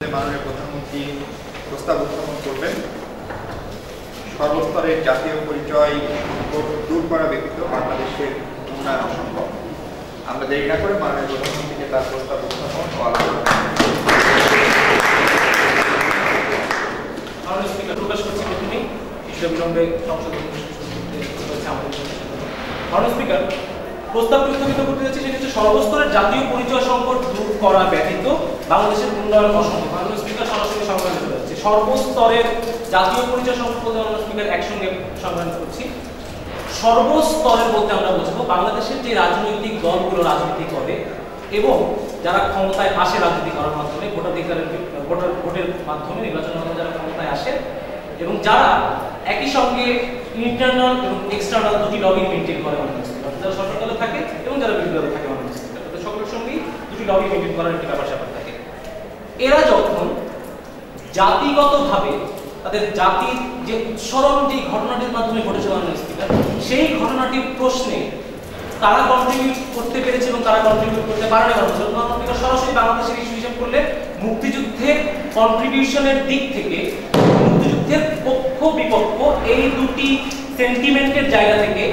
মাননীয় প্রধানমন্ত্রী প্রস্তাব উত্থাপন করবেন। সর্বস্তরের জাতীয় পরিচয় দূর করা ব্যতীত বাংলাদেশের উন্নয়ন অসম্ভব। আমরা দেরি না করে মাননীয় প্রধানমন্ত্রীকে তার প্রস্তাব উত্থাপন ও আলোচনা প্রস্তাব উত্থাপিত করতে যাচ্ছে সেটা হচ্ছে সর্বস্তরের জাতীয় পরিচয় সংকট দূর করা ব্যতীত বাংলাদেশের উন্নয়ন অসম্ভব। মাননীয় স্পিকার সরাসরি সংজ্ঞা দিতে যাচ্ছে সর্বস্তরের জাতীয় পরিচয় সংকট বলতে মাননীয় স্পিকার একসঙ্গে সংজ্ঞা করছি। সর্বস্তরের বলতে আমরা বুঝবো বাংলাদেশের যে রাজনৈতিক দলগুলো রাজনীতি করে এবং যারা ক্ষমতায় আসে রাজনীতি করার মাধ্যমে ভোটের মাধ্যমে নির্বাচনের মাধ্যমে যারা ক্ষমতায় আসে এবং যারা একই সঙ্গে ইন্টারনাল এবং এক্সটার্নাল দুটি লবি মেনটেন করে বাংলাদেশ, যারা সরকার দলে থাকে এবং যারা বিরোধী দলে থাকে বাংলাদেশ, তাদের সকলের সঙ্গেই দুটি লবি মেনটেন করার একটি ব্যাপার স্যাপার থাকে। এরা যখন জাতিগতভাবে তাদের জাতির যে উৎসরণ যে ঘটনাটির মাধ্যমে ঘটেছে বাংলাদেশ, সেই ঘটনাটির প্রশ্নে তারা কন্ট্রিবিউট করতে পেরেছে এবং তারা কন্ট্রিবিউট করতে পারে না। সরাসরি বাংলাদেশের ইস্যু হিসাব করলে মুক্তিযুদ্ধের কন্ট্রিবিউশনের দিক থেকে মুক্তিযুদ্ধের পক্ষ বিপক্ষ এই দুটি সেন্টিমেন্টের জায়গা থেকে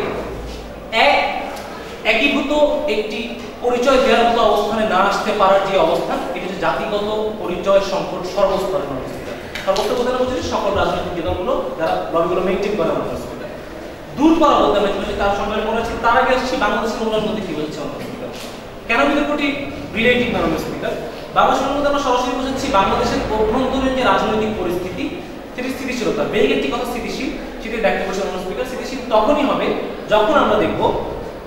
একীভূত একটি পরিচয় দেওয়ার মতো অবস্থানে না আসতে পারার যে অবস্থান, এটি হচ্ছে জাতিগত পরিচয় সংকট সর্বস্তরের মধ্যে। সর্বস্তর বলতে বলছি সকল রাজনৈতিক দলগুলো যারা লবিগুলো মেনটেন করে আমাদের দূর করা বলতে আমি তার সংজ্ঞা করেছি। তার আগে আসছি বাংলাদেশের উন্নয়ন মধ্যে কি বলছে আমাদের স্পিকার, কেন বিতর্কটি রিলেটিভ মাননীয় স্পিকার। বাংলাদেশের মধ্যে আমরা সরাসরি বোঝাচ্ছি বাংলাদেশের অভ্যন্তরীণ যে রাজনৈতিক পরিস্থিতি সেটি স্থিতিশীলতা, বেগ একটি কথা স্থিতিশীল, সেটি ব্যাখ্যা করছে মাননীয় স্পিকার। স্থিতিশীল তখনই হবে যখন আমরা দেখব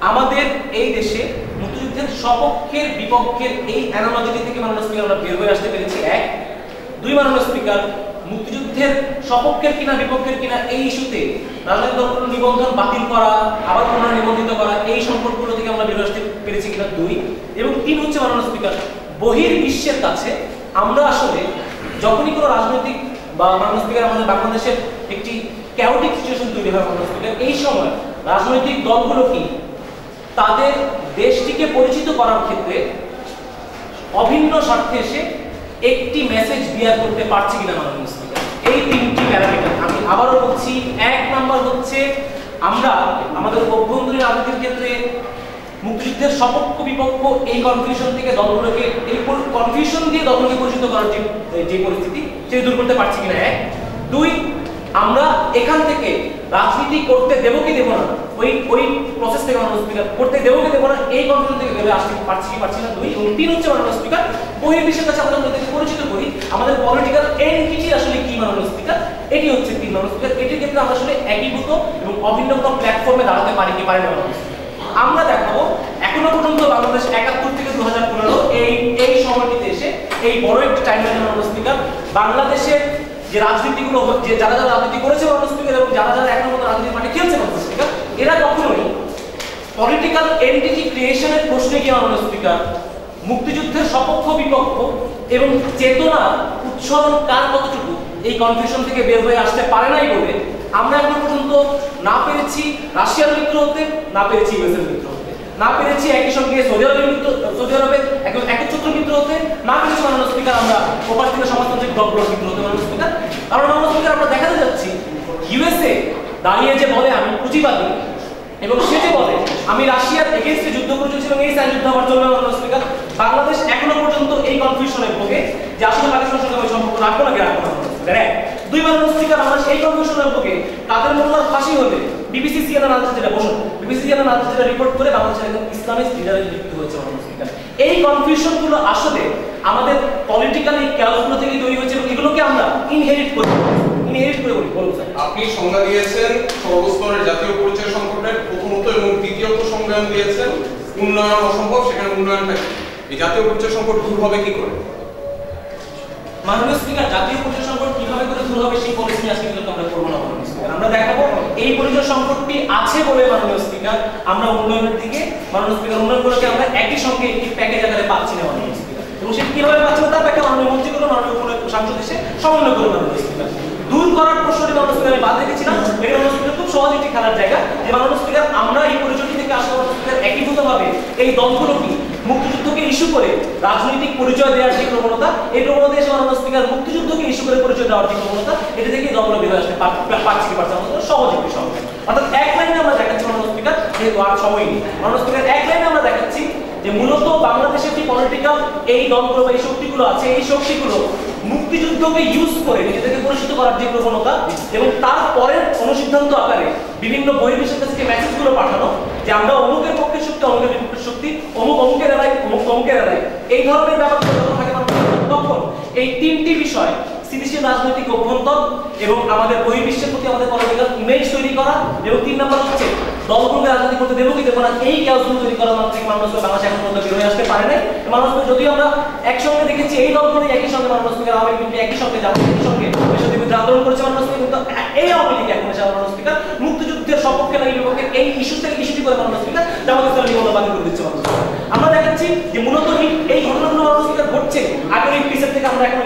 আমাদের এই দেশে মুক্তিযুদ্ধের সপক্ষের বিপক্ষের এই অ্যানালজি থেকে মাননীয় স্পিকার আমরা বের হয়ে আসতে পেরেছি। এক, দুই, মাননীয় স্পিকার মুক্তিযুদ্ধের সপক্ষের কিনা বিপক্ষের কিনা এই ইস্যুতে রাজনৈতিক দলগুলোর নিবন্ধন বাতিল করা আবার পুনর্নিবন্ধিত করা এই সংকটগুলো থেকে আমরা বের আসতে পেরেছি কিনা দুই, এবং তিন হচ্ছে মাননীয় স্পিকার বহির্বিশ্বের কাছে আমরা আসলে যখনই কোনো রাজনৈতিক বা মাননীয় স্পিকার আমাদের বাংলাদেশের একটি ক্যাওটিক সিচুয়েশন তৈরি হয় মাননীয় স্পিকার, এই সময় রাজনৈতিক দলগুলো কি তাদের দেশটিকে পরিচিত করার ক্ষেত্রে অভিন্ন স্বার্থে এসে একটি মেসেজ বিয়ার করতে পারছে কিনা মাননীয় স্পিকার। এই তিনটি প্যারামিটার আমি আবারও বলছি। এক নাম্বার হচ্ছে আমরা আমাদের অভ্যন্তরীণ রাজনীতির ক্ষেত্রে মুক্তিযুদ্ধের সপক্ষ বিপক্ষ এই কনফিউশন থেকে দলগুলোকে এই কনফিউশন দিয়ে দলগুলোকে পরিচিত করার যে পরিস্থিতি সেটি দূর করতে পারছি কিনা এক। দুই, আমরা এখান থেকে রাজনীতি করতে দেবো কি দেবো না, ওই প্রসেস থেকে মাননীয় স্পিকার করতে দেবো কি দেবো না এই কনফিউশন থেকে বেরোয় আসতে পারছি কি পারছি না দুই। এবং তিন হচ্ছে মাননীয় স্পিকার বহির্বিশ্বের কাছে আমাদের মধ্যে পরিচিত করি আমাদের পলিটিক্যাল এন্টিটি আসলে কি মাননীয় স্পিকার, এটি হচ্ছে তিন মাননীয় স্পিকার। এটির ক্ষেত্রে আমরা আসলে একীভূত এবং অভিন্ন কোনো প্ল্যাটফর্মে দাঁড়াতে পারি কি পারি না মাননীয় স্পিকার। আমরা দেখাবো এখনো পর্যন্ত বাংলাদেশ 71 থেকে 2015 এই সময়টিতে এসে এই বড় একটি টাইমলাইনে মাননীয় স্পিকার বাংলাদেশের যে রাজনীতিগুলো যে যারা যারা রাজনীতি করেছে মাননীয় স্পিকার এবং যারা যারা এখনো পর্যন্ত রাজনীতির মাঠে খেলছে মাননীয় স্পিকার, এরা কখনোই পলিটিক্যাল এন্টিটি ক্রিয়েশনের প্রশ্নে গিয়ে মাননীয় স্পিকার মুক্তিযুদ্ধের সপক্ষ বিপক্ষ এবং চেতনা উৎসরণ কার কতটুকু এই কনফিউশন থেকে বের হয়ে আসতে পারে নাই বলে আমরা এখনো পর্যন্ত না পেরেছি রাশিয়ার মিত্র হতে, না পেরেছি ইউএসএর মিত্র হতে, না পেরেছি একই সঙ্গে সৌদি আরবের একচ্ছত্র মিত্র হতে, না পেরেছি মাননীয় স্পিকার আমরা ওপার থেকে সমাজতান্ত্রিক দলগুলোর মিত্র হতে মাননীয় স্পিকার। কারণ মাননীয় স্পিকার আমরা দেখাতে যাচ্ছি ইউএসএ দাঁড়িয়ে যে বলে আমি পুঁজিবাদী এবং সে যে বলে আমি রাশিয়ার এগেইনস্টে যুদ্ধ করে চলছি এবং এই সাইড যুদ্ধ আবার চলবে মাননীয় স্পিকার, বাংলাদেশ এখনো পর্যন্ত এই কনফিউশনে ভোগে যে আসলে পাকিস্তানের সঙ্গে আমি সম্পর্ক রাখবো নাকি রাখবো না মাননীয় স্পিকার। দুই, মাননীয় স্পিকার আমরা এই কনফিউশনের ভোগে কাদের মোল্লার ফাঁসি হলে বিবিসি সিএনএন আনসার যেটা বসুন বিবিসি সিএনএন আনসার যেটা রিপোর্ট করে বাংলাদেশের একজন ইসলামিস্ট লিডারের মৃত্যু হয়েছে মাননীয় স্পিকার। এই কনফিউশনগুলো আসলে আমাদের পলিটিক্যাল এই ক্যালগুলো থেকে তৈরি হয়েছে এবং এগুলোকে আমরা ইনহেরিট করি বলুন স্যার। আপনি সংজ্ঞা দিয়েছেন সর্বস্তরের জাতীয় পরিচয় সংকটের প্রথমত এবং দ্বিতীয়ত সংজ্ঞান দিয়েছেন উন্নয়ন অসম্ভব, সেখানে উন্নয়নটা এই জাতীয় পরিচয় সংকট দূর হবে কি করে মাননীয় স্পিকার? জাতীয় পরিচয় সংকট কিভাবে করে দূর হবে সেই পলিসি আজকে কিন্তু আমরা করব না মাননীয় স্পিকার। আমরা দেখাবো এই পরিচয় সংকটটি আছে বলে মাননীয় স্পিকার আমরা উন্নয়নের দিকে মাননীয় স্পিকার উন্নয়নগুলোকে আমরা একই সঙ্গে একটি প্যাকেজ আকারে পাচ্ছি না মাননীয় স্পিকার, এবং সেটি কিভাবে পাচ্ছি না তার ব্যাখ্যা মাননীয় মন্ত্রীগুলো মাননীয় সাংসদ এসে সমন্বয় করে মাননীয় স্পিকার। দূর করার প্রশ্নটি মাননীয় স্পিকার আমি বাদ রেখেছিলাম, এটা মাননীয় স্পিকার খুব সহজ একটি খেলার জায়গা যে মাননীয় স্পিকার আমরা এই পরিচয়টি থেকে আসলে মাননীয় স্পিকার একীভূতভাবে এই দলগুলো কি মুক্তিযুদ্ধকে ইস্যু করে রাজনৈতিক পরিচয় দেওয়ার যে প্রবণতা, এই প্রবণতা এসে মাননীয় স্পিকার মুক্তিযুদ্ধকে ইস্যু করে পরিচয় দেওয়ার যে প্রবণতা, এটা থেকে দলগুলো বেরোয় আসতে পারছে কি পারছে আমাদের সহজ একটি সংখ্যা। অর্থাৎ এক লাইনে আমরা দেখাচ্ছি মাননীয় স্পিকার, যেহেতু আর সময় নেই, মাননীয় স্পিকার এক লাইনে আমরা দেখাচ্ছি যে মূলত বাংলাদেশের যে পলিটিক্যাল এই দলগুলো বা এই শক্তিগুলো আছে, এই শক্তিগুলো মুক্তিযুদ্ধকে ইউজ করে নিজেদেরকে পরিচিত করার যে প্রবণতা এবং তারপরের অনুসিদ্ধান্ত আকারে বিভিন্ন বহির্বিশ্বের কাছে মেসেজগুলো পাঠানো যে আমরা অমুকের পক্ষে শক্তি, অমুকের বিপক্ষে শক্তি, অমুকের এলাই, অমুকের এলাই, এই ধরনের ব্যাপারগুলো যখন থাকে তখন এই তিনটি বিষয় স্থিতিশীল রাজনৈতিক অভ্যন্তর এবং আমাদের বহির্বিশ্বের প্রতি আমাদের পলিটিক্যাল ইমেজ তৈরি করা এবং ৩ নম্বর হচ্ছে দলগুলোকে রাজনীতি করতে দেবো কি দেবো না, এই ক্যালকুলেশন তৈরি করার মাধ্যমে মানুষ বাংলাদেশ এখন পর্যন্ত বের হয়ে আসতে পারে নাই। মানুষ যদিও আমরা একসঙ্গে দেখেছি এই দলগুলো একই সঙ্গে মানুষ স্পিকার আওয়ামী লীগ একই সঙ্গে যাবো একই সঙ্গে দেশের বিরুদ্ধে আন্দোলন করেছে মানুষ স্পিকার, কিন্তু এই আওয়ামী লীগ এখন এসে মানুষ স্পিকার মুক্তিযুদ্ধের সপক্ষে নাকি বিপক্ষে এই ইস্যু থেকে ইস্যুটি করে মানুষ স্পিকার জামাত ইসলামী নিবন্ধন বাতিল করে দিচ্ছে মানুষ। আমরা দেখাচ্ছি যে মূলত এই ঘটনাগুলো মানুষ স্পিকার ঘটছে আগের এই পিসের থেকে আমরা এখন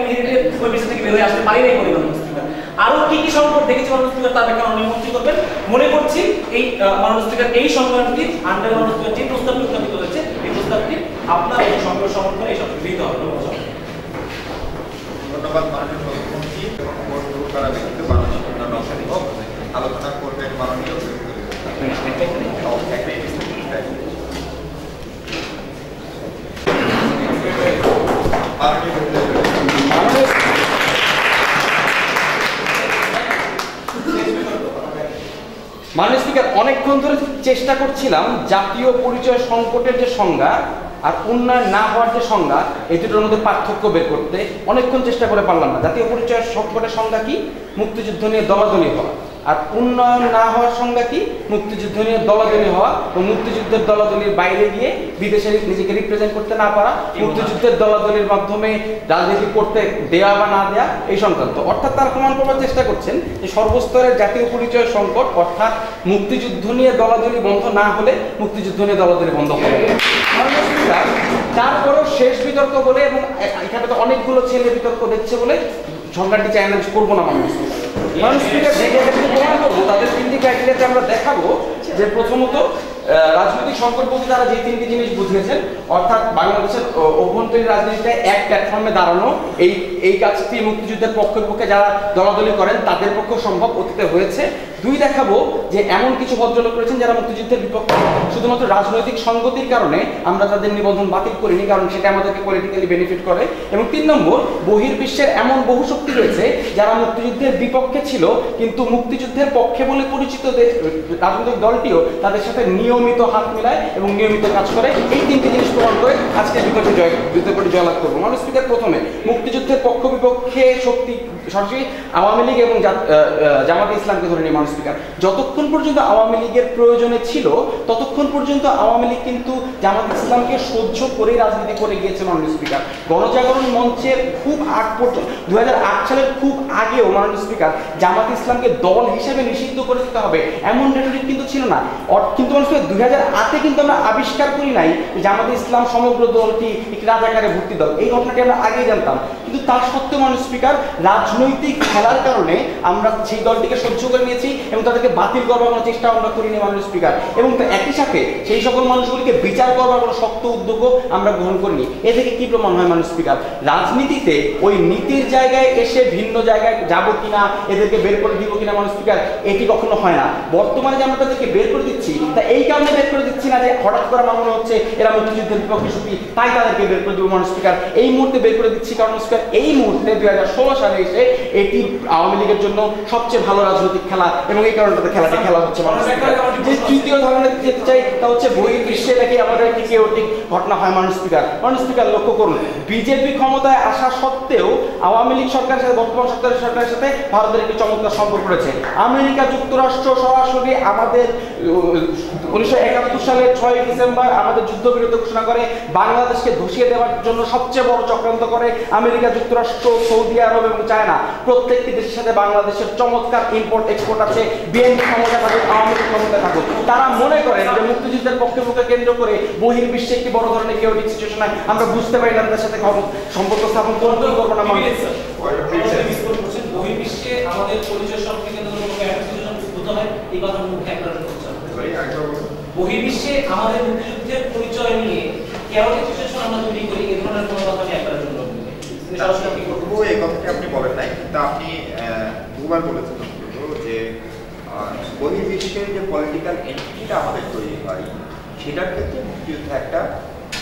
ওই পিসের থেকে বের হয়ে আসতে পারি নাই বলে মানুষ স্পিকার। আরো কি কি সংকট দেখেছি মাননীয় স্পিকার তার ব্যাখ্যা মাননীয় মন্ত্রী করবেন। মনে করছি এই মাননীয় স্পিকার এই সংগ্রামটি আন্ডার মাননীয় স্পিকার যে প্রস্তাবটি উত্থাপিত হয়েছে এই প্রস্তাবটি আপনার এই সংগ্রাম সমর্থনে এই সব গৃহীত হবে। ধন্যবাদ মাননীয় প্রধানমন্ত্রী এবং ভোট দূর করা ব্যক্তিত্ব বাংলাদেশের অন্যান্য অসম্ভব আলোচনা করবেন মাননীয় মাননীয় স্পিকার, অনেকক্ষণ ধরে চেষ্টা করছিলাম জাতীয় পরিচয় সংকটের যে সংজ্ঞা আর উন্নয়ন না হওয়ার যে সংজ্ঞা, এই দুটোর মধ্যে পার্থক্য বের করতে অনেকক্ষণ চেষ্টা করে পারলাম না। জাতীয় পরিচয় সংকটের সংজ্ঞা কি? মুক্তিযুদ্ধ নিয়ে দলাদলি হওয়া। আর উন্নয়ন না হওয়ার সংজ্ঞা কি? মুক্তিযুদ্ধ নিয়ে দলাদলি হওয়া এবং মুক্তিযুদ্ধের দলাদলির বাইরে গিয়ে বিদেশে নিজেকে রিপ্রেজেন্ট করতে না পারা, মুক্তিযুদ্ধের দলাদলির মাধ্যমে রাজনীতি করতে দেওয়া বা না দেওয়া, এই সংক্রান্ত। অর্থাৎ তার প্রমাণ করার চেষ্টা করছেন যে সর্বস্তরের জাতীয় পরিচয় সংকট, অর্থাৎ মুক্তিযুদ্ধ নিয়ে দলাদলি বন্ধ না হলে মুক্তিযুদ্ধ নিয়ে দলাদলি বন্ধ হবে। তারপরেও শেষ বিতর্ক বলে এবং এখানে তো অনেকগুলো ছেলে বিতর্ক দেখছে বলে সংখ্যাটি চ্যালেঞ্জ করবো না মানুষ স্পিকার যে জায়গাটিকে প্রমাণ করবো তাদের 3টি ক্রাইটেরিয়াতে আমরা দেখাবো যে প্রথমত রাজনৈতিক সংকট বলতে তারা যে 3টি জিনিস বুঝিয়েছেন, অর্থাৎ বাংলাদেশের অভ্যন্তরীণ রাজনীতিতে এক প্ল্যাটফর্মে দাঁড়ানো, এই কাজটি মুক্তিযুদ্ধের পক্ষে পক্ষে যারা দলাদলি করেন তাদের পক্ষে সম্ভব, অতীতে হয়েছে। 2 দেখাবো যে এমন কিছু ভদ্রলোক রয়েছেন যারা মুক্তিযুদ্ধের বিপক্ষে, শুধুমাত্র রাজনৈতিক সংগতির কারণে আমরা তাদের নিবন্ধন বাতিল করিনি, কারণ সেটা আমাদেরকে পলিটিক্যালি বেনিফিট করে। এবং 3 নম্বর, বহির্বিশ্বের এমন বহু শক্তি রয়েছে যারা মুক্তিযুদ্ধের বিপক্ষে ছিল কিন্তু মুক্তিযুদ্ধের পক্ষে বলে পরিচিত রাজনৈতিক দলটিও তাদের সাথে নিয়মিত হাত মিলায় এবং নিয়মিত কাজ করে। এই 3টি জিনিস প্রমাণ করে আজকে বিতর্কটি জয়লাভ করবো। মাননীয় স্পিকার, প্রথমে মুক্তিযুদ্ধের পক্ষ বিপক্ষে শক্তি সরাসরি আওয়ামী লীগ এবং জামাতে ইসলামকে ধরে নিয়ে। মাননীয় স্পিকার, যতক্ষণ পর্যন্ত আওয়ামী লীগের প্রয়োজনে ছিল ততক্ষণ পর্যন্ত আওয়ামী লীগ কিন্তু জামাত ইসলামকে সহ্য করেই রাজনীতি করে গিয়েছে। মাননীয় স্পিকার, গণজাগরণ মঞ্চের খুব আগ পর্যন্ত 2008 সালের খুব আগেও মাননীয় স্পিকার জামাত ইসলামকে দল হিসেবে নিষিদ্ধ করে দিতে হবে এমন রেটরিক কিন্তু ছিল না। কিন্তু মাননীয় স্পিকার 2008-এ কিন্তু আমরা আবিষ্কার করি নাই জামাত ইসলাম সমগ্র দলটি একটি রাজাকারে ভর্তি দল, এই ঘটনাটি আমরা আগেই জানতাম। কিন্তু তার সত্ত্বেও মাননীয় স্পিকার রাজনৈতিক খেলার কারণে আমরা সেই দলটিকে সহ্য করে নিয়েছি এবং তাদেরকে বাতিল করবার কোনো চেষ্টা আমরা করিনি। মাননীয় স্পিকার, এবং একই সাথে সেই সকল মানুষগুলিকে বিচার করবার কোনো শক্ত উদ্যোগও আমরা গ্রহণ করিনি। এ থেকে কি প্রমাণ হয় মাননীয় স্পিকার? রাজনীতিতে ওই নীতির জায়গায় এসে ভিন্ন জায়গায় যাব কিনা, এদেরকে বের করে দিব কিনা মাননীয় স্পিকার, এটি কখনো হয় না। বর্তমানে যে আমরা তাদেরকে বের করে দিচ্ছি তা এই কারণে বের করে দিচ্ছি না যে হঠাৎ করে আমার মনে হচ্ছে এরা মুক্তিযুদ্ধের বিপক্ষে শক্তি তাই তাদেরকে বের করে দিব। মাননীয় স্পিকার, এই মুহূর্তে বের করে দিচ্ছি কারণ স্পিকার এই মুহূর্তে 2016 সালে এসে এটি আওয়ামী লীগের জন্য সবচেয়ে ভালো রাজনৈতিক খেলা এবং এই কারণে খেলাটি খেলা হচ্ছে। যে তৃতীয় ধরনের যেতে চাই তা হচ্ছে বহির্বিশ্বে নাকি আমাদের একটি কেওটিক ঘটনা হয়। মাননীয় স্পিকার লক্ষ্য করুন, বিজেপি ক্ষমতায় আসা সত্ত্বেও আওয়ামী লীগ সরকারের সাথে বর্তমান সরকারের সাথে ভারতের একটি চমৎকার সম্পর্ক রয়েছে। আমেরিকা যুক্তরাষ্ট্র সরাসরি আমাদের 1971 সালের 6 ডিসেম্বর আমাদের যুদ্ধবিরতি ঘোষণা করে বাংলাদেশকে ধসিয়ে দেওয়ার জন্য সবচেয়ে বড় চক্রান্ত করে আমেরিকা যুক্তরাষ্ট্র, সৌদি আরব এবং চায়না। প্রত্যেকটি দেশের সাথে বাংলাদেশের চমৎকার ইম্পোর্ট এক্সপোর্ট আছে। বিএনপি ক্ষমতা থাকুক, আওয়ামী লীগ ক্ষমতা থাকুক, তারা মনে করেন যে মুক্তিযুদ্ধের পক্ষে কেন্দ্র করে বহির্বিশ্বে একটি বড় ধরনের কেওটিক সিচুয়েশন হয়। আমরা বুঝতে পারি না তাদের সাথে সম্পর্ক স্থাপন করবো না। বহির্বিশ্বে আমাদের পরিচয় সম্পর্কে এই কথা মুখে একবার বহির্বিশ্বে আমাদের মুক্তিযুদ্ধের পরিচয় নিয়ে কেওটিক সিচুয়েশন আমরা তৈরি করি, এই ধরনের কোনো কথা আমি একবারের জন্য বলি না। সরাসরি আপনি করতে তবুও এই কথাটি আপনি বলেন নাই, কিন্তু আপনি দুবার বলেছেন যে বহির্বিশ্বের যে পলিটিক্যাল এন্টিটিটা আমাদের তৈরি হয় সেটার ক্ষেত্রে মুক্তিযুদ্ধ একটা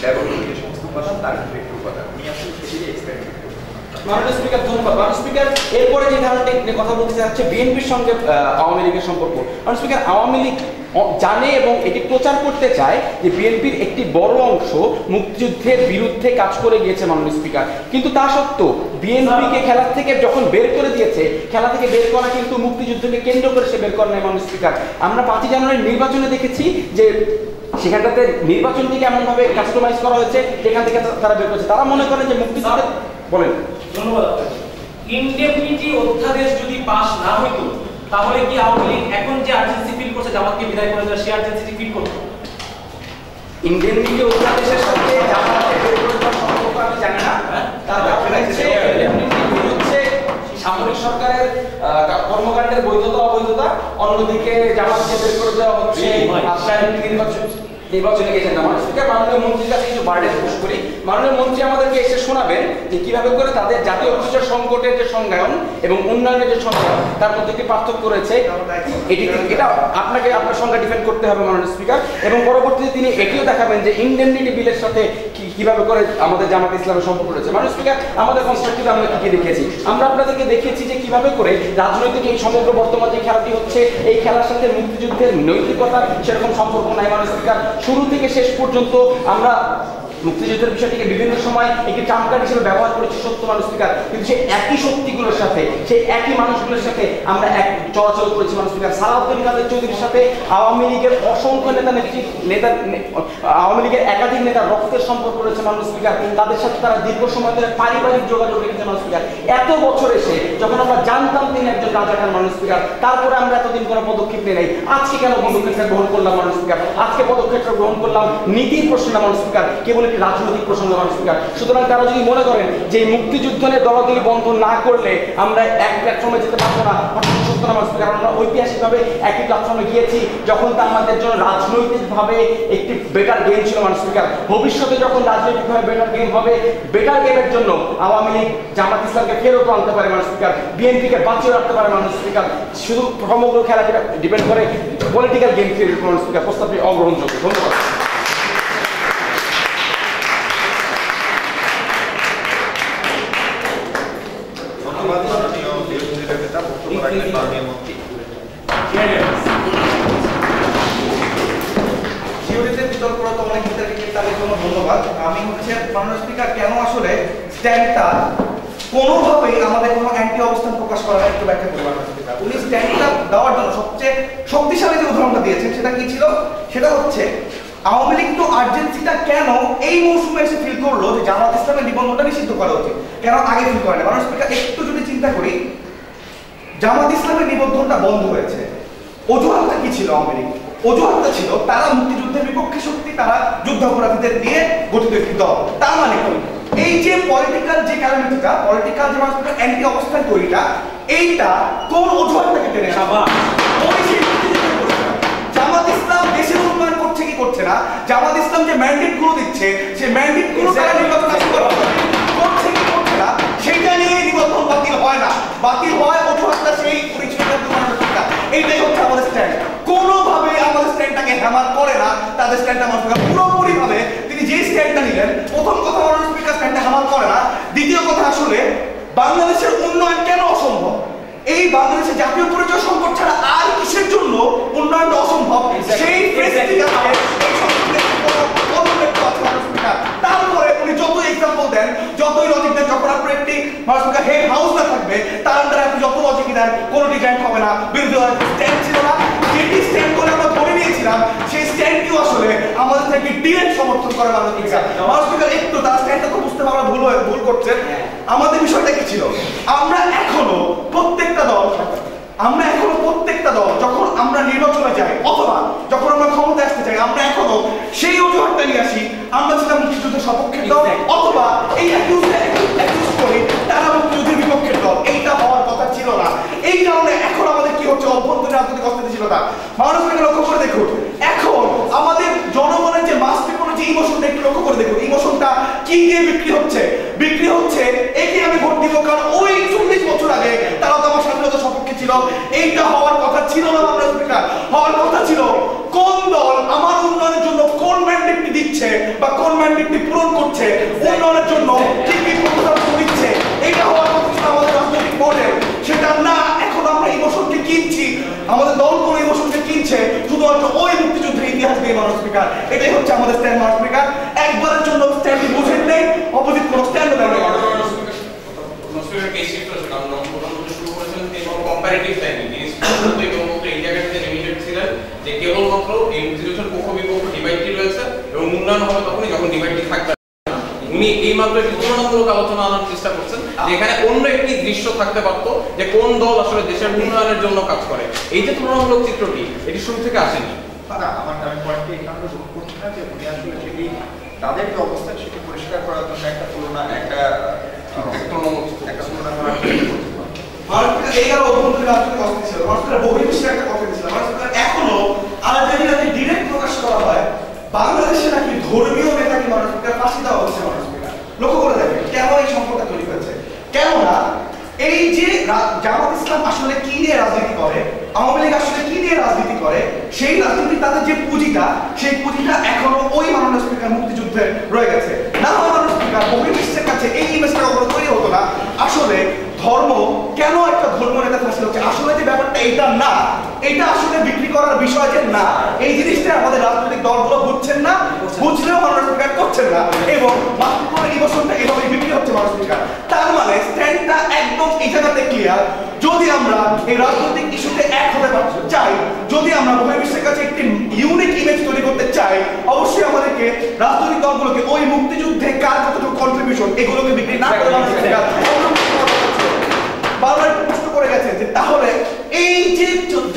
ব্যবহৃত যে সমস্ত উপাদান তার ক্ষেত্রে একটু উপাদান উনি আসলে সেটি এক্সপেরিমেন্ট করছেন। মাননীয় স্পিকার ধন্যবাদ। মাননীয় স্পিকার এরপরে যে ধারণাটি নিয়ে কথা বলতে চাচ্ছে বিএনপির সঙ্গে আওয়ামী লীগের সম্পর্ক। মাননীয় স্পিকার আওয়ামী লীগ জানে এবং এটি প্রচার করতে চায় যে বিএনপির একটি বড় অংশ মুক্তিযুদ্ধের বিরুদ্ধে কাজ করে গিয়েছে মাননীয় স্পিকার, কিন্তু তা সত্ত্বেও বিএনপিকে খেলা থেকে যখন বের করে দিয়েছে, খেলা থেকে বের করা কিন্তু মুক্তিযুদ্ধকে কেন্দ্র করে সে বের করে নেয় মাননীয় স্পিকার। আমরা 5 জানুয়ারির নির্বাচনে দেখেছি যে সেখানটাতে নির্বাচনটিকে এমনভাবে কাস্টমাইজ করা হয়েছে যেখান থেকে তারা বের করেছে। তারা মনে করেন যে মুক্তিযুদ্ধ বলেন। ধন্যবাদ আপনাকে। ইনডেমনিটি অধ্যাদেশ যদি পাস না হইতো তাহলে কি আওয়ামী লীগ এখন যে আর্জেন্সি ফিল করছে জামাতকে বিদায় করে দেওয়া, সে আর্জেন্সি ফিল করতো? ইন্ডিয়ানটি অধ্যাদেশের সাথে জামাতের বের করে দেওয়ার সম্পর্ক আমি জানি না। তার কারণ হচ্ছে সামরিক সরকারের কর্মকাণ্ডের বৈধতা অবৈধতা, অন্যদিকে জামাতকে বের করে দেওয়া হচ্ছে নির্বাচনে এজেন্ডা। মাননীয় স্পিকার মাননীয় মন্ত্রীর কাছে কিছু বার্ডেন পেশ করি। মাননীয় মন্ত্রী আমাদেরকে এসে শোনাবেন যে কিভাবে করে তাদের জাতীয় পরিচয় সংকটের যে সংজ্ঞায়ন এবং উন্নয়নের যে সংজ্ঞায়ন তার মধ্যে একটি পার্থক্য রয়েছে। এটা আপনাকে আপনার সংজ্ঞা ডিফেন্ড করতে হবে মাননীয় স্পিকার, এবং পরবর্তীতে তিনি এটিও দেখাবেন যে ইনডেমনিটি বিলের সাথে কিভাবে করে আমাদের জামাত ইসলামের সম্পর্ক রয়েছে। মাননীয় স্পিকার আমাদের কনস্ট্রাকটিভে আমরা কি দেখিয়েছি, আমরা আপনাদেরকে দেখিয়েছি যে কিভাবে করে রাজনৈতিক এই সমগ্র বর্তমান যে খেলাটি হচ্ছে এই খেলার সাথে মুক্তিযুদ্ধের নৈতিকতা সেরকম সম্পর্ক নাই মাননীয় স্পিকার। শুরু থেকে শেষ পর্যন্ত আমরা মুক্তিযুদ্ধের বিষয়টিকে বিভিন্ন সময় একটি ট্রাম্পকার্ড হিসেবে ব্যবহার করেছি সত্য মাননীয় স্পিকার, কিন্তু সেই একই শক্তিগুলোর সাথে সেই একই মানুষগুলোর সাথে আমরা এক চলাচল করেছি মাননীয় স্পিকার। সালাউদ্দিন কাদের চৌধুরীর সাথে আওয়ামী লীগের অসংখ্য আওয়ামী লীগের একাধিক নেতার রক্তের সম্পর্ক রয়েছে মাননীয় স্পিকার। তাদের সাথে তারা দীর্ঘ সময় ধরে পারিবারিক যোগাযোগ রেখেছে মাননীয় স্পিকার। এত বছর এসে যখন আমরা জানতাম তিনি একজন রাজাকার মাননীয় স্পিকার, তারপরে আমরা এতদিন কোনো পদক্ষেপ নেই। আজকে কেন পদক্ষেপটা গ্রহণ করলাম মাননীয় স্পিকার? আজকে পদক্ষেপটা গ্রহণ করলাম নীতির প্রশ্ন মাননীয় স্পিকার, কেবল একটি রাজনৈতিক প্রসঙ্গ মাননীয় স্পিকার। সুতরাং তারা যদি মনে করেন যে মুক্তিযুদ্ধ নিয়ে দলাদলি বন্ধ না করলে আমরা এক প্ল্যাটফর্মে যেতে পারবো না, সত্য না মাননীয় স্পিকার। আমরা ঐতিহাসিকভাবে একই প্ল্যাটফর্মে গিয়েছি যখন তা আমাদের জন্য রাজনৈতিকভাবে একটি বেটার গেম ছিল মাননীয় স্পিকার। ভবিষ্যতে যখন রাজনৈতিকভাবে বেটার গেম হবে, বেটার গেমের জন্য আওয়ামী লীগ জামাত ইসলামকে ফেরত আনতে পারে মাননীয় স্পিকার, বিএনপিকে বাঁচিয়ে রাখতে পারে মাননীয় স্পিকার। শুধু সমগ্র খেলাকে ডিপেন্ড করে পলিটিক্যাল গেম থিওরি মাননীয় স্পিকার। প্রস্তাবটি অগ্রহণযোগ্য। ধন্যবাদ। ধন্যবাদ। আমি হচ্ছে মাননীয় স্পিকার কেন আসলে স্ট্যান্ডটা কোনোভাবেই আমাদের কোনো অ্যান্টি অবস্থান প্রকাশ করার একটু ব্যাখ্যা করে মাননীয় স্পিকার। উনি স্ট্যান্ডটা দেওয়ার জন্য সবচেয়ে শক্তিশালী যে উদাহরণটা দিয়েছেন সেটা কি ছিল? সেটা হচ্ছে আওয়ামী লীগ তো আর্জেন্সিটা কেন এই মৌসুমে এসে ফিল করলো যে জামাত ইসলামের নিবন্ধনটা নিষিদ্ধ করা উচিত, কেন আগে ফিল করে না? মাননীয় স্পিকার একটু যদি চিন্তা করি, জামাত ইসলামের নিবন্ধনটা বন্ধ হয়েছে, অজুহাতটা কি ছিল? আওয়ামী লীগ অজুহাতটা ছিল তারা মুক্তিযুদ্ধের বিপক্ষে শক্তি, তারা যুদ্ধাপরাধীদের নিয়ে গঠিত একটি দল। তার মানে এই যে পলিটিক্যাল যে ক্যালামিটিটা, পলিটিক্যাল যে মানুষের অ্যান্টি অবস্থান তৈরিটা, এইটা কোন অজুহাতটাকে টেনে জামাত ইসলাম দেশের উন্নয়ন করছে কি করছে না, জামাত ইসলাম যে ম্যান্ডেট গুলো দিচ্ছে সেই ম্যান্ডেট গুলো তারা নির্বাচন করছে কি করছে না, সেইটা নিয়ে নিবন্ধন বাতিল হয় না, বাতিল হয় অজুহাতটা সেই পরিচয়টা। এইটাই হচ্ছে আমাদের স্ট্যান্ড। কোনোভাবে আমাদের স্ট্যান্ডটাকে হ্যামার করে না, তাদের স্ট্যান্ডটা মানুষ পুরোপুরি ভাবে তিনি যে স্ট্যান্ডটা নিলেন, প্রথম কথা মাননীয় স্পিকার স্ট্যান্ডটা হ্যামার করে না। দ্বিতীয় কথা, আসলে বাংলাদেশের উন্নয়ন কেন অসম্ভব? এই বাংলাদেশের জাতীয় পরিচয় সংকট ছাড়া আর কিসের জন্য উন্নয়নটা অসম্ভব? সেই তারপরে উনি যতই এক্সাম্পল দেন, যতই লজিক দেন, যখন আপনার একটি হেড হাউস না থাকবে তার আন্ডারে আপনি যত লজিক দেন কোনো ডিজাইন হবে না। বিরোধী দলের স্ট্যান্ড ছিল না, যেটি স্ট্যান্ড করে আমরা ধরে নিয়েছিলাম সেই স্ট্যান্ডটিও আসলে আমাদের থেকে ডিরেক্ট সমর্থন করে মানুষ স্পিকার। একটু তার স্ট্যান্ডটা তো বুঝতে পারা ভুল করছেন। আমাদের বিষয়টা কি ছিল? আমরা এখনো প্রত্যেকটা দল যখন আমরা নির্বাচনে যাই অথবা যখন আমরা ক্ষমতা আসতে চাই, আমরা এখনো সেই অজুহাতটা নিয়ে আসি আমরা ছিলাম মুক্তিযুদ্ধের সপক্ষের দল, অথবা এই অ্যাকিউজ করি তারা মুক্তিযুদ্ধের বিপক্ষের দল। এইটা হওয়ার কথা ছিল না। এই কারণে এখন আমাদের কি হচ্ছে? অভ্যন্তরীণ রাজনৈতিক অস্থিতিশীলতা। মানুষ লক্ষ্য করে দেখুন, এখন আমাদের জনগণের যে মাস পিপলের যে ইমোশনটা একটু লক্ষ্য করে দেখুন। দিয়ে বিক্রি হচ্ছে একে আমি ভোট দিব, কারণ ওই 40 বছর আগে তারা তো আমার স্বাধীনতা সপক্ষে ছিল। এইটা হওয়ার কথা ছিল না বাংলাদেশ স্পিকার, হওয়ার কথা ছিল কোন দল আমার উন্নয়নের জন্য কোন ম্যান্ডেটটি দিচ্ছে বা কোন ম্যান্ডেটটি পূরণ করছে, উন্নয়নের জন্য কি কি প্রস্তাব দিচ্ছে, এটা হওয়ার কথা ছিল আমাদের রাজনৈতিক মডেল। সেটা না, এখন আমরা ইমোশনকে কিনছি, আমাদের দল কোন ইমোশনকে কিনছে শুধুমাত্র ওই মুক্তিযুদ্ধের ইতিহাস দিয়ে। মানুষ স্পিকার, এটাই হচ্ছে আমাদের স্ট্যান্ড। মানুষ স্পিকার একবারের জন্য স্ট্যান্ড বুঝেন নেই, অপোজিট কোন স্ট্যান্ড নেই। কেবলমাত্র এই মুক্তিযুদ্ধের পক্ষ বিপক্ষ ডিভাইডটি রয়েছে এবং উন্নয়ন হবে তখনই যখন ডিভাইডটি থাকবে। উনি এই মাত্র একটি তুলনামূলক আলোচনা আনার চেষ্টা করছেন, যেখানে অন্য একটি দৃশ্য থাকতে পারত যে কোন দল আসলে দেশের উন্নয়নের জন্য কাজ করে। এই যে তুলনামূলক চিত্রটি, এটি শুরু থেকে আসেনি। আমি পয়েন্টে এখানে যোগ করছি না যে উনি আসলে সেটি তাদের যে অবস্থা সেটি পরিষ্কার করার জন্য একটা তুলনা করার মানুষের এই আর অভ্যন্তরীণ রাজনৈতিক অস্থিতি ছিল, মানুষের বহির্বিশ্বের একটা কথা ছিল। মানুষের এখনো আলাদাভাবে ডিরেক্ট প্রকাশ করা হয় বাংলাদেশে নাকি ধর্মীয় নেতাকে মানুষকে ফাঁসি দেওয়া হচ্ছে। মানুষকে লক্ষ্য করে দেখেন কেন এই সম্পর্কটা তৈরি হয়েছে। কেননা এই যে জামাত ইসলাম আসলে কি নিয়ে রাজনীতি করে, আওয়ামী লীগ আসলে কি নিয়ে রাজনীতি করে, সেই রাজনীতি তাদের যে পুঁজিটা, সেই পুঁজিটা এখনো ওই মাননীয় স্পিকার মুক্তিযুদ্ধে রয়ে গেছে। না হয় মাননীয় স্পিকার বহির্বিশ্বের কাছে এই ইমেজটা কখনো তৈরি হতো না। আসলে ধর্ম কেন একটা ধর্ম নেতা ফাঁসি হচ্ছে, আসলে যে ব্যাপারটা এইটা না, এটা আসলে বিক্রি করার বিষয় যে না, এই জিনিসটা আমাদের রাজনৈতিক দলগুলো বুঝছেন না, বুঝলেও মাননীয় স্পিকার করছেন না, এবং মাত্র ইমোশনটা এভাবে বিক্রি হচ্ছে মাননীয় স্পিকার। তার মানে স্ট্যান্ডটা একদম এই জায়গাতে ক্লিয়ার। যদি আমরা এই রাজনৈতিক ইস্যুতে এক হতে চাই, যদি আমরা বহির্বিশ্বের কাছে একটি ইউনিক ইমেজ তৈরি করতে চাই, অবশ্যই আমাদেরকে রাজনৈতিক দলগুলোকে ওই মুক্তিযুদ্ধে কার কতটুকু কন্ট্রিবিউশন এগুলোকে বিক্রি না করে বারবার প্রশ্ন করে গেছে যে তাহলে এই যে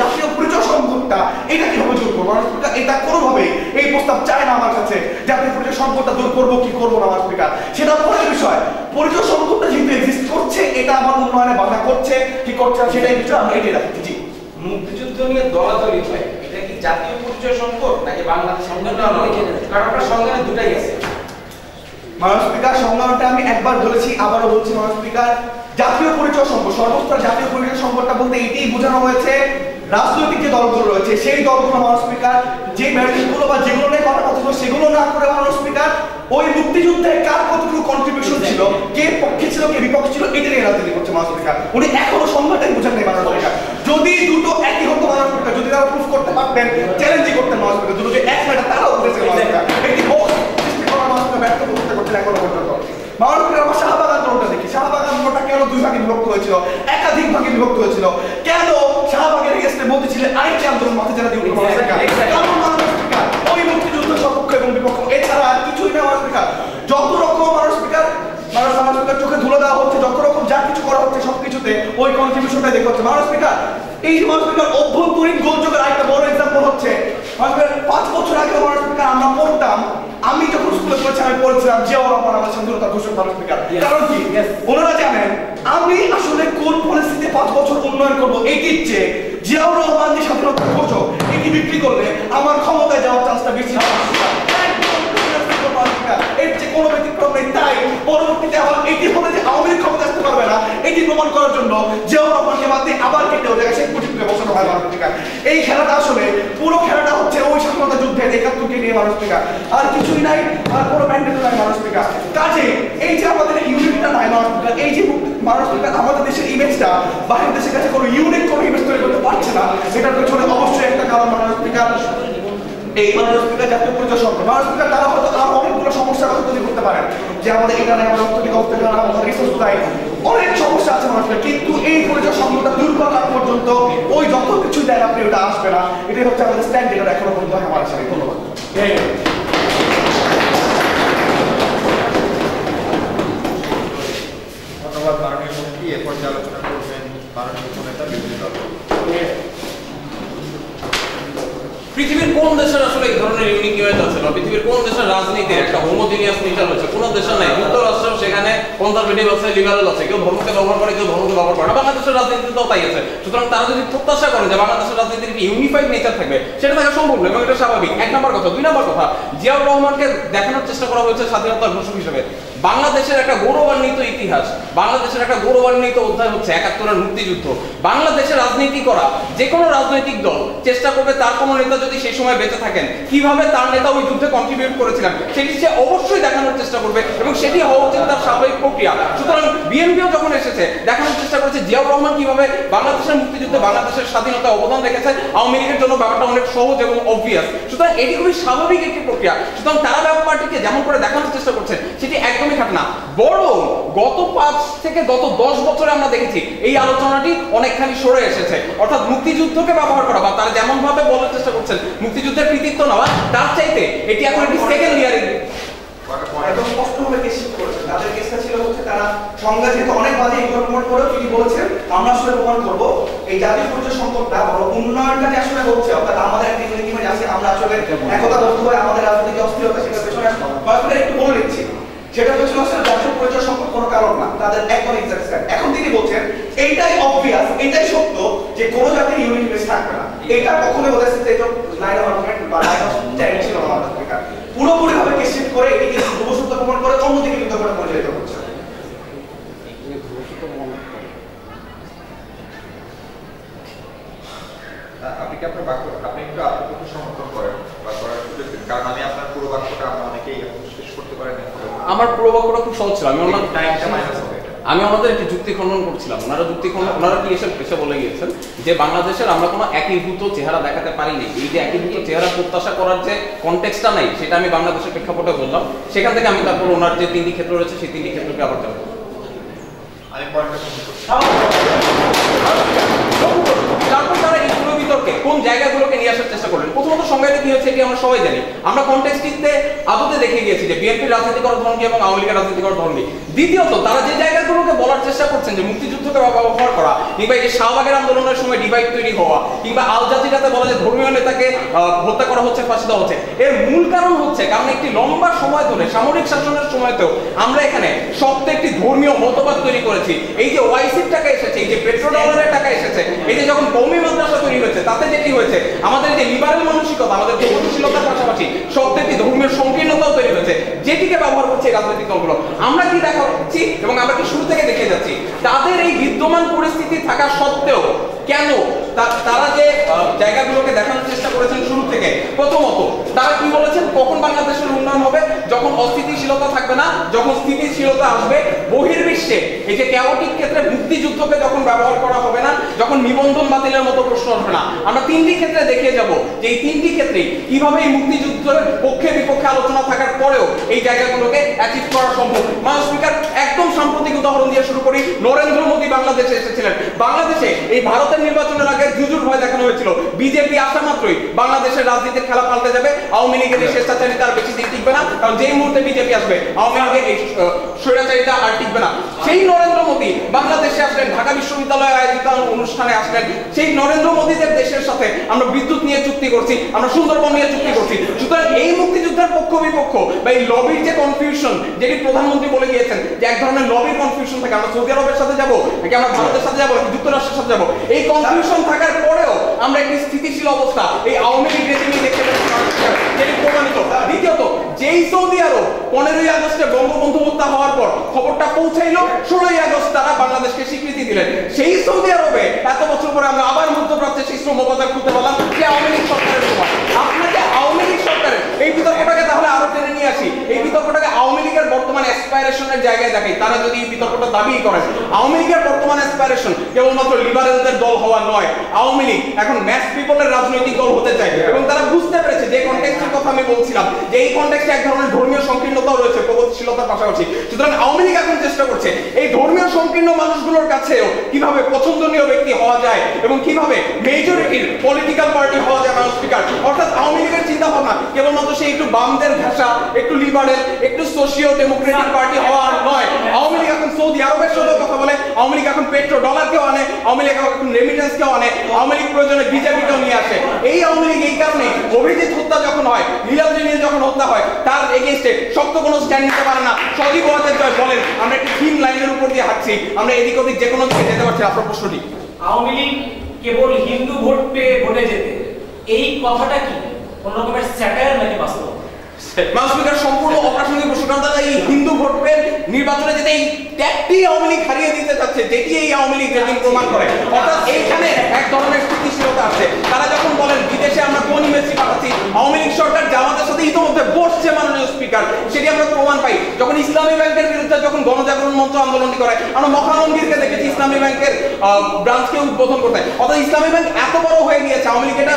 জাতীয় পরিচয় সংকটটা এটা কিভাবে দূর করবো। মানুষ এটা কোনোভাবেই এই প্রস্তাব চায় না আমার কাছে, জাতীয় পরিচয় সংকটটা দূর করবো কি করবো না। আমার স্পিকার সেটা পরের বিষয়, পরিচয় সংকটটা যেহেতু এক্সিস্ট করছে, এটা আমার উন্নয়নে বাধা করছে কি করছে না সেটাই বিষয় আমরা এটাই রাখছি। জি, মুক্তিযুদ্ধ নিয়ে দলাদলি হয়, এটা কি জাতীয় পরিচয় সংকট নাকি বাংলাদেশ সংকট? কারণ আপনার সংজ্ঞানে দুটাই আছে। মাননীয় স্পিকার সংজ্ঞাটা আমি একবার বলেছি, আবারও বলছি মাননীয় স্পিকার, জাতীয় পরিচয় সংকট, সর্বস্তর জাতীয় পরিচয় সংকটটা বলতে এটাই বোঝানো হয়েছে রাজনৈতিক যে দলগুলো রয়েছে সেই দলগুলো মাননীয় স্পিকার যে ম্যান্ডেটগুলো বা যেগুলো নিয়ে কথা ছিল সেগুলো না করে মাননীয় স্পিকার ওই মুক্তিযুদ্ধে কার কতটুকু কন্ট্রিবিউশন ছিল, কে পক্ষে ছিল কে বিপক্ষে ছিল, এটা নিয়ে রাজনীতি করছে মাননীয় স্পিকার। উনি এখনো সংজ্ঞাটাই বোঝেন নেই মাননীয় স্পিকার। যদি দুটো একই হতো মাননীয় স্পিকার, যদি তারা প্রুফ করতে পারতেন, চ্যালেঞ্জই করতেন মাননীয় স্পিকার, দুটো যে এক ম্যাটার তারাও করেছে মাননীয় স্পিকার। একটি বক্স সৃষ্টি করা মাননীয় স্পিকার ব্যর্থ করতে এখনো পর্যন্ত। মাননীয় স্পিকার আমরা শাহবাগান রোডটা দেখি, শাহবাগান রোডটা কেন দুই ভাগে বিভক্ত হয়েছিল, একাধিক ভাগে বিভক্ত হয়েছিল, কেন শাহবাগের এগেইনস্টে বলতেছিলেন আরেকটি আন্দোলন মাঠে যারা দিয়ে উঠল কারণ মাননীয় স্পিকার ওই মুক্তিযুদ্ধ সপক্ষ এবং বিপক্ষ এছাড়া আর কিছুই না মাননীয় স্পিকার। যত রকম মাননীয় স্পিকার চোখে ধুলো দেওয়া হচ্ছে, যত রকম যা কিছু করা হচ্ছে সবকিছুতে ওই কন্ট্রিবিউশনটাই দেখতে হচ্ছে মাননীয় স্পিকার। এই যে মাননীয় স্পিকার অভ্যন্তরীণ গোলযোগের আরেকটা বড় এক্সাম্পল হচ্ছে 5 বছর আগে মাননীয় স্পিকার আমরা পড়তাম, আমি যখন স্কুলে পড়েছি আমি পড়েছিলাম জিয়াউর রহমান আমাদের স্বাধীনতা ঘোষণা মাননীয় স্পিকার। কারণ কি ওনারা জানেন আমি আসলে কোন পরিস্থিতিতে 5 বছর উন্নয়ন করবো এটির চেয়ে জিয়াউর রহমান যে স্বাধীনতা ঘোষক এটি বিক্রি করলে আমার ক্ষমতায় যাওয়ার চান্সটা বেশি। এর যে কোনো ব্যতিক্রম নেই, তাই পরবর্তীতে আবার এটি হবে যে আওয়ামী লীগ ক্ষমতা আসতে পারবে না এটি প্রমাণ করার জন্য জিয়াউর রহমানকে বাদ দিয়ে আবার কেটে ওঠে শেখ মুজিবকে বসানো হয় মাননীয় স্পিকার। এই খেলাটা আসলে পুরো খেলাটা হচ্ছে ওই স্বাধীনতা যুদ্ধের 71কে নিয়ে মাননীয় স্পিকার, আর কিছুই নাই, আর কোনো ম্যান্ডেট নাই মাননীয় স্পিকার। কাজে এই যে আমাদের ইউনিটটা নাই মাননীয় স্পিকার, এই যে মাননীয় স্পিকার আমাদের দেশের ইমেজটা বাইরের দেশের কাছে কোনো ইউনিক কোনো ইমেজ তৈরি করতে পারছে না, এটার পেছনে অবশ্যই একটা কারণ মাননীয় স্পিকার এই মাননীয় স্পিকার জাতীয় পরিচয় সংকট। মাননীয় স্পিকার তারা হয়তো আরো অনেকগুলো সমস্যার কথা তৈরি করতে পারেন, যে আমাদের এটা নেই, আমাদের অর্থনৈতিক অবস্থা নেই, আমাদের রিসোর্স নাই, অনেক সমস্যা আছে মাননীয় স্পিকার, কিন্তু এই পরিচয় সংকটটা দূর করার পর্যন্ত ওই যত কিছু দেয় আপনি ওটা আসবে না। এটাই হচ্ছে আমাদের স্ট্যান্ড, এটা এখনো পর্যন্ত আমার সাথে। ধন্যবাদ। ধন্যবাদ মাননীয় মন্ত্রী। এরপর যে আলোচনা করবেন মাননীয় উপনেতা বিরোধী দল। পৃথিবীর কোন দেশের আসলে এই ধরনের ইউনিক ইমেজ আছে বা পৃথিবীর কোন দেশের রাজনীতির একটা হোমোজিনিয়াস নেচার আছে? কোন দেশের নাই। যুক্তরাষ্ট্র সেখানে কনজারভেটিভ আছে, লিবারেল আছে, কেউ ধর্মকে ব্যবহার করে কেউ ধর্মকে ব্যবহার করে না। বাংলাদেশের রাজনীতিতেও তাই আছে। সুতরাং তারা যদি প্রত্যাশা করেন যে বাংলাদেশের রাজনীতির একটি ইউনিফাইড নেচার থাকবে, সেটা থাকা সম্ভব নয় এবং এটা স্বাভাবিক। 1 নম্বর কথা। 2 নম্বর কথা, জিয়াউর রহমানকে দেখানোর চেষ্টা করা হয়েছে স্বাধীনতার ঘোষক হিসেবে। বাংলাদেশের একটা গৌরবান্বিত ইতিহাস, বাংলাদেশের একটা গৌরবান্বিত অধ্যায় হচ্ছে ৭১-এর মুক্তিযুদ্ধ। বাংলাদেশের রাজনীতি করা যে কোনো রাজনৈতিক দল চেষ্টা করবে তার কোনো নেতা যদি সেই সময় বেঁচে থাকেন কিভাবে তার নেতা ওই যুদ্ধে কন্ট্রিবিউট করেছিলেন সেটি সে অবশ্যই দেখানোর চেষ্টা করবে এবং সেটি হওয়া উচিত তার স্বাভাবিক প্রক্রিয়া। সুতরাং বিএনপিও যখন এসেছে দেখানোর চেষ্টা করেছে জিয়াউর রহমান কিভাবে বাংলাদেশের মুক্তিযুদ্ধে বাংলাদেশের স্বাধীনতা অবদান রেখেছে, আওয়ামী লীগের জন্য ব্যাপারটা অনেক সহজ এবং অবভিয়াস। সুতরাং এটি খুবই স্বাভাবিক একটি প্রক্রিয়া। সুতরাং তারা ব্যাপারটিকে যেমন করে দেখানোর চেষ্টা করছেন সেটি একদমই খাটে না, বরং গত 5 থেকে গত 10 বছরে আমরা দেখেছি এই আলোচনাটি অনেকখানি সরে এসেছে। অর্থাৎ মুক্তিযুদ্ধকে ব্যবহার করা বা তারা যেমন ভাবে বলার চেষ্টা করছেন মুক্তিযুদ্ধের কৃতিত্ব নেওয়া, তার চাইতে এটি এখন একটি সেকেন্ড ইয়ারের একদম স্পষ্টভাবে কেস শিফট করেছেন। তাদের কেসটা ছিল হচ্ছে তারা সংজ্ঞা যেহেতু অনেক বাজে ইনফরমেট করেও তিনি বলেছেন আমরা আসলে প্রমাণ করবো এই জাতীয় পরিচয় সংকটটা বড় উন্নয়নটা যে আসলে হচ্ছে, অর্থাৎ আমাদের একটা ইউনিটি আছে, আমরা আসলে একতা বস্তু হয় আমাদের রাজনৈতিক অস্থিরতা সেটার পেছনে কয়েকটা একটু বলে নিচ্ছি। সেটা পেছনে আসলে জাতীয় পরিচয় সংকট কোনো কারণ না, তাদের একদম এক্সাক্ট। এখন তিনি বলছেন এইটাই অবভিয়াস, এটাই সত্য যে কোনো জাতির ইউনিটি বেস থাকবে না। এটা কখনোই ওদের সাথে লাইন অফ আর্গুমেন্ট বা লাইন অফ চ্যালেঞ্জ ছিল না আমাদের থেকে। পুরোপুরি ভাবে কেস শিফট করে এটিকে ধ্রুবসত্য প্রমাণ করে অন্যদিকে যুদ্ধ করে পরিচালিত করছে। আপনি কি আপনার বাক্য আপনি একটু আপনার পক্ষে সমর্থন করেন বা করার সুযোগ দিন, কারণ আমি আপনার পুরো বাক্যটা আমরা অনেকেই শেষ করতে পারি না। আমার পুরো বাক্যটা খুব সহজ ছিল। আমি ওনাদের একটি যুক্তি খণ্ডন করছিলাম। ওনারা কি এসে বলে গিয়েছেন যে বাংলাদেশের আমরা কোনো একীভূত চেহারা দেখাতে পারিনি। এই যে একীভূত চেহারা প্রত্যাশা করার যে কনটেক্সটটা নাই সেটা আমি বাংলাদেশের প্রেক্ষাপটে বললাম। সেখান থেকে আমি তারপর ওনার যে 3টি ক্ষেত্র রয়েছে সেই 3টি ক্ষেত্রকে আবার জানবো। আমি পয়েন্টটা শুনতে তারপর তারা এই পুরো বিতর্কে কোন জায়গাগুলোকে নিয়ে আসার চেষ্টা করলেন। প্রথমত সংজ্ঞাটা কি হচ্ছে এটি আমরা সবাই জানি। আমরা কনটেক্সটিতে আদতে দেখে গিয়েছি যে বিএনপির রাজনীতি করার ধরন কি এবং আওয়ামী লীগের রাজনীতি করার ধরন কি। দ্বিতীয়ত তারা যে জায়গাগুলোকে বলার চেষ্টা করছেন যে মুক্তিযুদ্ধকে ব্যবহার করা কিংবা এই যে শাহবাগের আন্দোলনের সময় ডিভাইড তৈরি হওয়া কিংবা আল জাজিরাতে বলা যে ধর্মীয় নেতাকে হত্যা করা হচ্ছে, ফাঁসি দেওয়া হচ্ছে, এর মূল কারণ হচ্ছে কারণ একটি লম্বা সময় ধরে সামরিক শাসনের সময়তেও আমরা এখানে শক্ত একটি ধর্মীয় মতবাদ তৈরি করেছি। এই যে ওয়াইসির টাকা এসেছে, এই যে পেট্রোডলারের টাকা এসেছে, এই যে যখন কওমি মাদ্রাসা তৈরি হয়েছে তাতে যেটি হয়েছে আমাদের যে লিবারেল মানসিকতা আমাদের প্রগতিশীলতার পাশাপাশি শক্ত একটি ধর্মীয় সংকীর্ণতাও তৈরি হয়েছে যেটিকে ব্যবহার করছে এই রাজনৈতিক দলগুলো। আমরা কি দেখাচ্ছি এবং আমরা কি শুরু থেকে দেখে যাচ্ছি তাদের এই বিদ্যমান পরিস্থিতি থাকা সত্ত্বেও কেন তারা যে জায়গাগুলোকে দেখানোর চেষ্টা করেছেন শুরু থেকে। প্রথমত তারা কি বলেছেন কখন বাংলাদেশের উন্নয়ন হবে, যখন অস্থিতিশীলতা থাকবে না, যখন স্থিতিশীলতা আসবে, বহির্বিশ্বে এই যে ক্যাওটিক ক্ষেত্রে মুক্তিযুদ্ধকে যখন ব্যবহার করা হবে না, যখন নিবন্ধন বাতিলের মতো প্রশ্ন আসবে না। আমরা 3টি ক্ষেত্রে দেখিয়ে যাব যে এই 3টি ক্ষেত্রেই কিভাবে এই মুক্তিযুদ্ধের পক্ষে বিপক্ষে আলোচনা থাকার পরেও এই জায়গাগুলোকে অ্যাচিভ করা সম্ভব। মাননীয় স্পিকার একদম সাম্প্রতিক উদাহরণ দিয়ে শুরু করি। নরেন্দ্র মোদী বাংলাদেশে এসেছিলেন। বাংলাদেশে এই ভারতের নির্বাচনের আগে জুজুর ভয় দেখানো হয়েছিল বিজেপি আসা মাত্রই বাংলাদেশের রাজনীতির খেলা পাল্টে যাবে, আওয়ামী লীগের এই স্বেচ্ছাচারিতা আর বেশি দিন টিকবে না, কারণ যেই মুহূর্তে বিজেপি আসবে আওয়ামী লীগের এই স্বৈরাচারিতা আর টিকবে না। সেই নরেন্দ্র মোদী বাংলাদেশে আসলেন, ঢাকা বিশ্ববিদ্যালয়ে আয়োজিত অনুষ্ঠানে আসলেন। সেই নরেন্দ্র মোদীদের দেশের সাথে আমরা বিদ্যুৎ নিয়ে চুক্তি করছি, আমরা সুন্দরবন নিয়ে চুক্তি করছি। সুতরাং এই মুক্তিযুদ্ধের পক্ষ বিপক্ষ বা এই লবির যে কনফিউশন যেটি প্রধানমন্ত্রী বলে গিয়েছেন যে এক ধরনের লবির কনফিউশন থাকে, আমরা সৌদি আরবের সাথে যাবো নাকি আমরা ভারতের সাথে যাবো নাকি যুক্তরাষ্ট্রের সাথে যাবো, এই কনফিউশন থাকার পরেও আমরা একটি স্থিতিশীল অবস্থা এই আওয়ামী লীগ রেজিমে দেখতে পাচ্ছি যেটি প্রমাণিত। দ্বিতীয়ত যেই সৌদি আরব 15ই আগস্টে বঙ্গবন্ধু হত্যা হওয়ার পর খবরটা পৌঁছাইলো, 16ই আগস্ট তারা বাংলাদেশকে স্বীকৃতি দিলেন। সেই সৌদি আরবে এত বছর পরে আমরা আবার মধ্যপ্রাচ্যে সেই শ্রমবাজার খুলতে পারলাম যে আওয়ামী লীগ সরকারের সময়। আপনাকে আওয়ামী লীগ সরকারের এই বিতর্কটাকে তাহলে আরো টেনে নিয়ে আসি, এই বিতর্কটাকে আওয়ামী লীগের বর্তমান অ্যাসপাইরেশনের জায়গায় দেখাই। তারা যদি এই বিতর্কটা দাবি করেন আওয়ামী লীগের বর্তমান অ্যাসপাইরেশন কেবলমাত্র লিবারেলদের দল হওয়া নয়, আওয়ামী লীগ এখন ম্যাস পিপলের রাজনৈতিক দল হতে চায় এবং তারা বুঝতে পেরেছে যে কনটেক্সটের কথা আমি বলছিলাম যে এই কনটেক্সটে এক ধরনের ধর্মীয় সংকীর্ণতাও রয়েছে প্রগতিশীলতার পাশাপাশি। সুতরাং আওয়ামী লীগ এখন চেষ্টা করছে এই ধর্মীয় সংকীর্ণ মানুষগুলোর কাছেও কিভাবে পছন্দনীয় ব্যক্তি হওয়া যায় এবং কিভাবে মেজরিটির পলিটিক্যাল পার্টি হওয়া যায়। মাননীয় স্পিকার, অর্থাৎ আওয়ামী লীগের চিন্তা ভাবনা কেবলমাত্র সেই একটু বামদের ভাষা, একটু লিবারেল, একটু সোশিও ডেমোক্রেটিক পার্টি হওয়া নয়। আওয়ামী লীগ এখন সৌদি আরবের সাথে কথা বলে, আওয়ামী লীগ এখন পেট্রো ডলারকেও আনে, আওয়ামী লীগ এখন রেমিটেন্সকেও আনে, আওয়ামী লীগ প্রয়োজনে বিজেপিকেও নিয়ে আসে। এই আওয়ামী লীগ এই কারণে অভিজিৎ হত্যা যখন হয়, লীলাবতী নিয়ে যখন হত্যা হয়, তার এগেইনস্টে শক্ত কোনো স্ট্যান্ড নিতে পারে না। সজীব ওয়াজেদ জয় বলেন আমরা একটি থিম লাইনের উপর দিয়ে হাঁটছি, আমরা এদিক ওদিক যে কোনো দিকে যেতে পারছি। আপনার প্রশ্নটি আওয়ামী লীগ কেবল হিন্দু ভোট পেয়ে ভোটে যেতে, এই কথাটা কি কোন রকমের স্যাটায়ার নাকি বাস্তব? মাননীয় স্পিকার সম্পূর্ণ অপ্রাসঙ্গিক প্রশ্ন, কারণ তারা এই হিন্দু ভোট পেয়ে নির্বাচনে যেতে এই ট্যাগটি আওয়ামী লীগ হারিয়ে দিতে চাচ্ছে, যেটি এই আওয়ামী লীগ রেজিম প্রমাণ করে। অর্থাৎ এইখানে এক ধরনের স্থিতিশীলতা আছে। তারা যখন বলেন বিদেশে আমরা কোন ইমেজটি পাঠাচ্ছি, আওয়ামী লীগ সরকার জামাতের সাথে ইতিমধ্যে বসছে মাননীয় স্পিকার, সেটি আমরা প্রমাণ পাই। যখন ইসলামী ব্যাংকের বিরুদ্ধে যখন গণজাগরণ মঞ্চ আন্দোলনটি করে, আমরা মহানগরকে দেখেছি ইসলামী ব্যাংকের ব্রাঞ্চকে উদ্বোধন করতে। অর্থাৎ ইসলামী ব্যাংক এত বড় হয়ে গিয়েছে, আওয়ামী লীগ এটা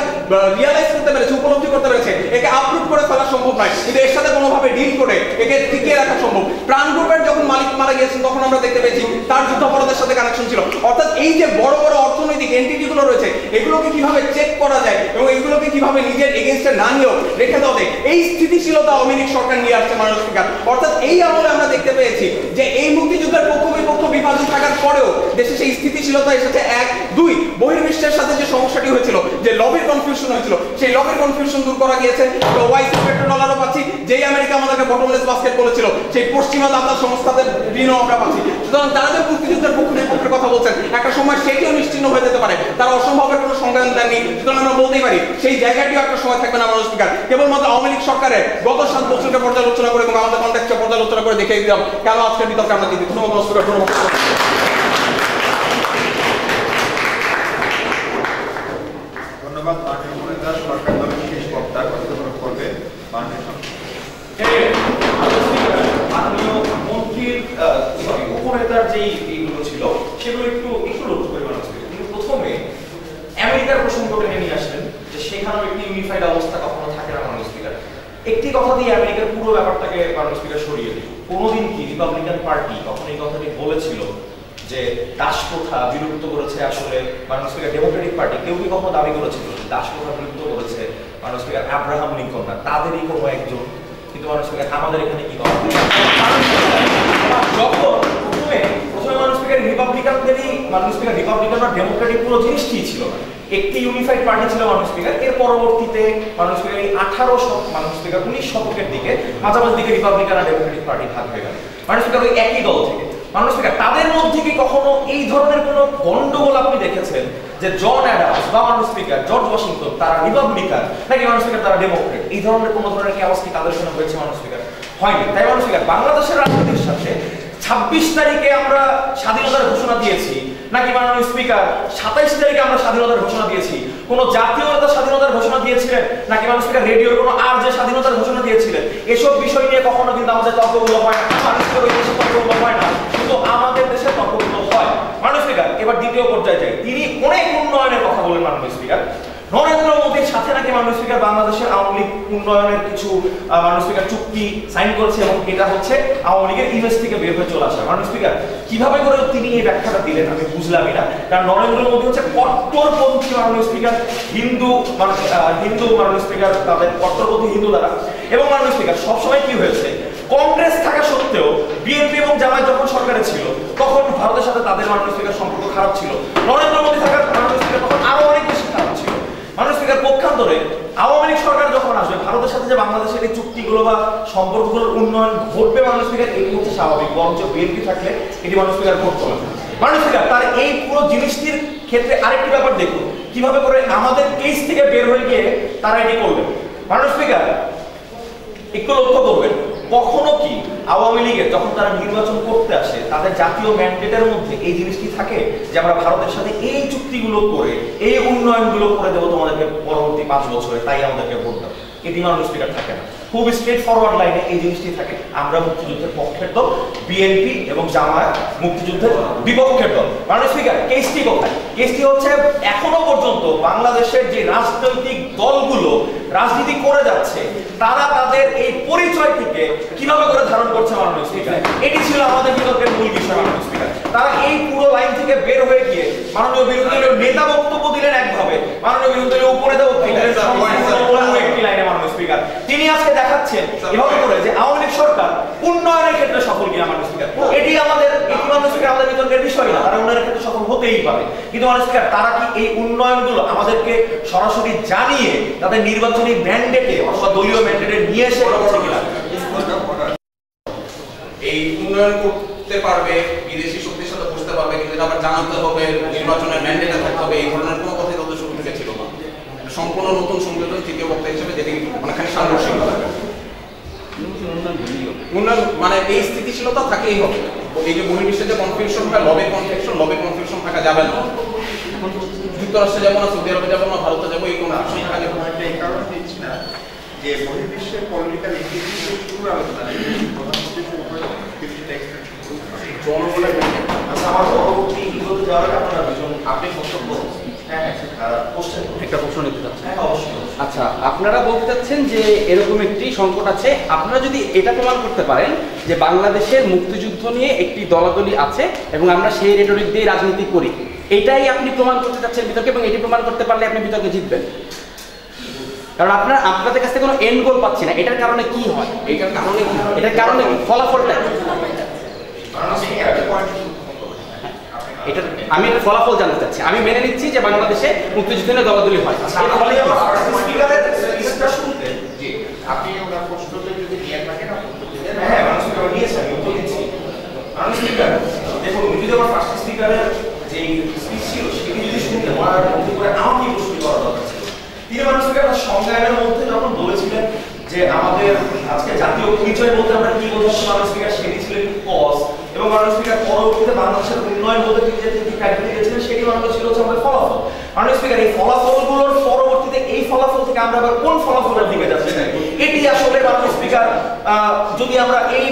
রিয়ালাইজ করতে পেরেছে, উপলব্ধি করতে পেরেছে, একে আপরুট করে ফেলা সম্ভব নয়, কিন্তু এর সাথে কোনোভাবে ডিল করে একে টিকিয়ে রাখা সম্ভব। প্রাণ গ্রুপের যখন মালিক মারা গিয়েছেন তখন আমরা দেখতে পেয়েছি তার যুদ্ধাপরাধের সাথে কানেকশন ছিল। অর্থাৎ এই যে বড় বড় অর্থনৈতিক এন্টিটিগুলো রয়েছে, এগুলোকে কিভাবে চেক করা যায় এবং এগুলোকে কিভাবে নিজের এগেইনস্টে না নিয়েও রেখে দেওয়া যায়, এই স্থিতিশীলতা আওয়ামী লীগ সরকার নিয়ে আসছে মাননীয় স্পিকার। অর্থাৎ এই আমলে আমরা দেখতে পেয়েছি যে এই মুক্তিযুদ্ধের পক্ষ বিপক্ষ বিভাজন থাকার পরেও দেশে সেই স্থিতিশীলতা এসেছে। এক, দুই, বহির্বিশ্বের সাথে যে সমস্যাটি হয়েছিল, যে লবির কনফিউশন হয়েছিল, সেই লবির কনফিউশন দূর করা গিয়েছে। তো ওয়াইসি পেট্রোডলারও পাচ্ছি, যেই আমেরিকা আমাদেরকে বটমলেস বাস্কেট বলেছিল, সেই পশ্চিমা দাতা সংস্থাদের ঋণও আমরা পাচ্ছি। সুতরাং তারা যে মুক্তিযুদ্ধের পক্ষ বিপক্ষের কথা বলছেন, একটা সময় সেটিও নিশ্চিন্ন হয়ে যেতে পারে, তারা অসম্ভবের কোনো সংজ্ঞান দেননি। সুতরাং আমরা বলতেই পারি সেই জায়গাটিও একটা সময় থাকবে না মাননীয় স্পিকার। কেবলমাত্র আওয়ামী লীগ সরকারের গত 7 বছরকে পর্যালোচনা করে এবং আমাদের কনটেক্সটে পর্যালোচনা করে দেখিয়ে দিলাম কেন আজকের বিতর্কে আমরা জিতি। ধন্যবাদ স্পিকার, ধন্যবাদ। ধন্যবাদ মাননীয় মনিদার। সরকার দলের শেষ বক্তা কথা করবে মাননীয় মাননীয় মন্ত্রীর উপনেতার যেই এইগুলো ছিল সেগুলো একটু লক্ষ্য করে মানুষ, কিন্তু প্রথমে আমেরিকার প্রসঙ্গটা নিয়ে আসলেন যে সেখানেও একটি ইউনিফাইড অবস্থা কখনো থাকে না মাননীয় স্পিকার। একটি কথা দিয়ে আমেরিকার পুরো ব্যাপারটাকে মাননীয় স্পিকার সরিয়ে দিল। কোনোদিন কি রিপাবলিকান পার্টি কখন এই কথাটি বলেছিল যে দাস প্রথা বিলুপ্ত করেছে আসলে মাননীয় স্পিকার ডেমোক্রেটিক পার্টি? কেউ কি কখনো দাবি করেছিল দাস প্রথা বিলুপ্ত করেছে মাননীয় স্পিকার আব্রাহাম লিঙ্কন না, তাদেরই কোনো একজন? কিন্তু মাননীয় স্পিকার আমাদের এখানে কি কথা যখন প্রথমে মাননীয় স্পিকার রিপাবলিকানদেরই মাননীয় স্পিকার রিপাবলিকান আর ডেমোক্রেটিক পুরো জিনিসটি ছিল না, একটি ইউনিফাইড পার্টি ছিল মাননীয় স্পিকার। এর পরবর্তীতে মাননীয় স্পিকার এই 18 মাননীয় স্পিকার 19 শতকের দিকে মাঝামাঝি দিকে রিপাবলিকান আর ডেমোক্রেটিক পার্টি ভাগ হয়ে গেল মাননীয় স্পিকার ওই একই দল থেকে। মাননীয় স্পিকার তাদের মধ্যে কি কখনো এই ধরনের কোনো গন্ডগোল আপনি দেখেছেন যে জন অ্যাডামস বা মাননীয় স্পিকার জর্জ ওয়াশিংটন তারা রিপাবলিকান নাকি মাননীয় স্পিকার তারা ডেমোক্রেট, এই ধরনের কোনো ধরনের ক্যাওস কি তাদের সঙ্গে হয়েছে মাননীয় স্পিকার? হয়নি। তাই মাননীয় স্পিকার বাংলাদেশের রাজনীতির সাথে 26 তারিখে আমরা স্বাধীনতার ঘোষণা দিয়েছি নাকি মাননীয় স্পিকার 27 তারিখে আমরা স্বাধীনতার ঘোষণা দিয়েছি, কোন জাতীয় নেতা স্বাধীনতার ঘোষণা দিয়েছিলেন নাকি মাননীয় স্পিকার রেডিওর কোনো আর যে স্বাধীনতার ঘোষণা দিয়েছিলেন, এসব বিষয় নিয়ে কখনো কিন্তু আমাদের তর্কগুলো হয় না। মানুষের ওই দেশে তর্কগুলো হয় না, কিন্তু আমাদের দেশে তর্কগুলো হয়। মাননীয় স্পিকার এবার দ্বিতীয় পর্যায়ে যাই। তিনি অনেক উন্নয়নের কথা বলেন মাননীয় স্পিকার। নরেন্দ্র মোদীর সাথে নাকি মাননীয় স্পিকার বাংলাদেশের আওয়ামী লীগ উন্নয়নের কিছু মাননীয় স্পিকার চুক্তি সাইন করেছে এবং এটা হচ্ছে আওয়ামী লীগের ইমেজ থেকে বের হয়ে চলে আসা। মাননীয় স্পিকার কিভাবে করে তিনি এই ব্যাখ্যাটা দিলেন আমি বুঝলামই না, কারণ নরেন্দ্র মোদী হচ্ছে কট্টরপন্থী মাননীয় স্পিকার, হিন্দু মাননীয় স্পিকার, তাদের কট্টরপন্থী হিন্দু দ্বারা। এবং মাননীয় স্পিকার সবসময় কি হয়েছে, কংগ্রেস থাকা সত্ত্বেও বিএনপি এবং জামায়াত যখন সরকারে ছিল তখন ভারতের সাথে তাদের মাননীয় স্পিকার সম্পর্ক খারাপ ছিল, নরেন্দ্র মোদী থাকার মাননীয় স্পিকার তখন আরো অনেক বেশি খারাপ ছিল। মাননীয় স্পিকার পক্ষান্তরে আওয়ামী লীগ সরকার যখন আসবে ভারতের সাথে যে বাংলাদেশের এই চুক্তিগুলো বা সম্পর্কগুলোর উন্নয়ন ঘটবে মাননীয় স্পিকার, এটি হচ্ছে স্বাভাবিক, বরঞ্চ বিএনপি থাকলে এটি মাননীয় স্পিকার ঘটতো না। মাননীয় স্পিকার তার এই পুরো জিনিসটির ক্ষেত্রে আরেকটি ব্যাপার দেখুন কিভাবে করে আমাদের কেস থেকে বের হয়ে গিয়ে তারা এটি করবেন। মাননীয় স্পিকার একটু লক্ষ্য করবেন, কখনো কি আওয়ামী লীগের যখন তারা নির্বাচন করতে আসে তাদের জাতীয় ম্যান্ডেটের মধ্যে এই জিনিসটি থাকে যে আমরা ভারতের সাথে এই চুক্তিগুলো করে এই উন্নয়নগুলো করে দেবো তোমাদেরকে পরবর্তী 5 বছরে, তাই আমাদেরকে ভোট দাও? এটি মাননীয় স্পিকার থাকে না। খুব স্ট্রেট ফরওয়ার্ড লাইনে এই জিনিসটি থাকে, আমরা মুক্তিযুদ্ধের পক্ষের দল, বিএনপি এবং জামায়াত মুক্তিযুদ্ধের বিপক্ষের দল। মাননীয় স্পিকার কেসটি কোথায়? কেসটি হচ্ছে এখনো পর্যন্ত বাংলাদেশের যে রাজনৈতিক দলগুলো রাজনীতি করে যাচ্ছে তারা তাদের এই পরিচয়টিকে কিভাবে করে ধারণ করছে মাননীয় স্পিকার, এটি ছিল আমাদের বিতর্কের মূল বিষয় মাননীয় স্পিকার। তারা এই পুরো লাইন থেকে বের হয়ে গিয়ে মাননীয় বিরোধী দলীয় নেতা বক্তব্য দিলেন একভাবে, মাননীয় বিরোধী দলীয় উপনেতা বক্তব্য দিলেন একটি লাইনে মাননীয় স্পিকার। তিনি আজকে দেখাচ্ছেন এভাবে করে যে আওয়ামী লীগ সরকার উন্নয়নের ক্ষেত্রে সফল কিনা মাননীয় স্পিকার, এটি মাননীয় স্পিকার আমাদের বিতর্কের বিষয় না, তারা উন্নয়নের ক্ষেত্রে সফল হতেই পারে, কিন্তু মাননীয় স্পিকার তারা কি এই উন্নয়নগুলো আমাদেরকে সরাসরি জানিয়ে তাদের নির্বাচনী ম্যান্ডেটে অথবা দলীয় ম্যান্ডেটে নিয়ে এসে করছে কিনা? এই উন্নয়ন করতে পারবে, বিদেশি শক্তির সাথে বসতে পারবে, কিন্তু এটা আবার জানাতে হবে, নির্বাচনের ম্যান্ডেটে থাকতে হবে, এই ধরনের কোনো কথাই তাদের শুরু থেকে ছিল না। সম্পূর্ণ নতুন সংযোজন তৃতীয় বক্তা হিসেবে যেটি অনেকখানি সাংঘর্ষিক। উন্নয়ন মানে এই স্থিতিশীলতা থাকেই হবে। এই যে বহির্বিশ্বে যে কনফিউশন হয়, লবে কনফিউশন থাকা যাবে না। যুক্তরাষ্ট্রে যাবো না, সৌদি আরবে যাবো না, ভারতে যাবো, এই কনফিউশন থাকা যাবে না। এই কারণে দিচ্ছি না যে বহির্বিশ্বের পলিটিক্যাল ইন্টিগ্রিটি শুরু আলোচনা প্রধানমন্ত্রী শুরু করে কিছুটা এক্সটেনশন জনগণের। আচ্ছা, আমার পরবর্তী ইগোতে যাওয়ার আগে আপনার দুজন আপনি বক্তব্য একটা প্রশ্ন নিতে চাচ্ছেন। হ্যাঁ, অবশ্যই। আচ্ছা, আপনারা বলতে চাচ্ছেন যে এরকম একটি সংকট আছে, আপনারা যদি এটা প্রমাণ করতে পারেন যে বাংলাদেশের মুক্তিযুদ্ধ নিয়ে একটি দলাদলি আছে এবং আমরা সেই রেটরিক দিয়ে রাজনীতি করি, এটাই আপনি প্রমাণ করতে চাচ্ছেন বিতর্কে, এবং এটি প্রমাণ করতে পারলে আপনি বিতর্কে জিতবেন। কারণ আপনাদের কাছ থেকে কোনো এন্ড গোল পাচ্ছি না। এটার কারণে কি হয়? এটার কারণে কি হয়? এটার কারণে ফলাফলটা কি? এটা আমি একটা ফলাফল জানতে চাচ্ছি। আমি মেনে নিচ্ছি যে বাংলাদেশে মুক্তিযুদ্ধ নিয়ে দলাদলি হয়। আপনি ওনার প্রশ্নটা যদি নিয়ে থাকেন হ্যাঁ, মানুষ নিয়েছে, আমি উত্তর দিচ্ছি। মানুষ দেখুন, যদি আমার ফার্স্ট স্পিকারের যে স্পিচ ছিল সেটি যদি শুনতে আমার মধ্যে করে আমার কি প্রশ্ন করা দরকার ছিল। তিনি মানুষ একটা সংজ্ঞায়নের মধ্যে যখন বলেছিলেন যে আমাদের আজকে জাতীয় পরিচয় বলতে আমরা কি বোঝাচ্ছি, মানুষ স্পিকার সেটি ছিলেন কজ, এবং মানুষ স্পিকার পরবর্তীতে বাংলাদেশের উন্নয়ন বলতে তিনি যে ক্রাইটেরিয়া দিয়েছিলেন সেটি মানুষ ছিল হচ্ছে আমাদের ফলাফল। মানুষ স্পিকার এই ফলাফলগুলোর পরবর্তীতে এই ফলাফল থেকে আমরা আবার কোন ফলাফলের দিকে যাচ্ছি, এটি আসলে মানুষ স্পিকার যদি আমরা এই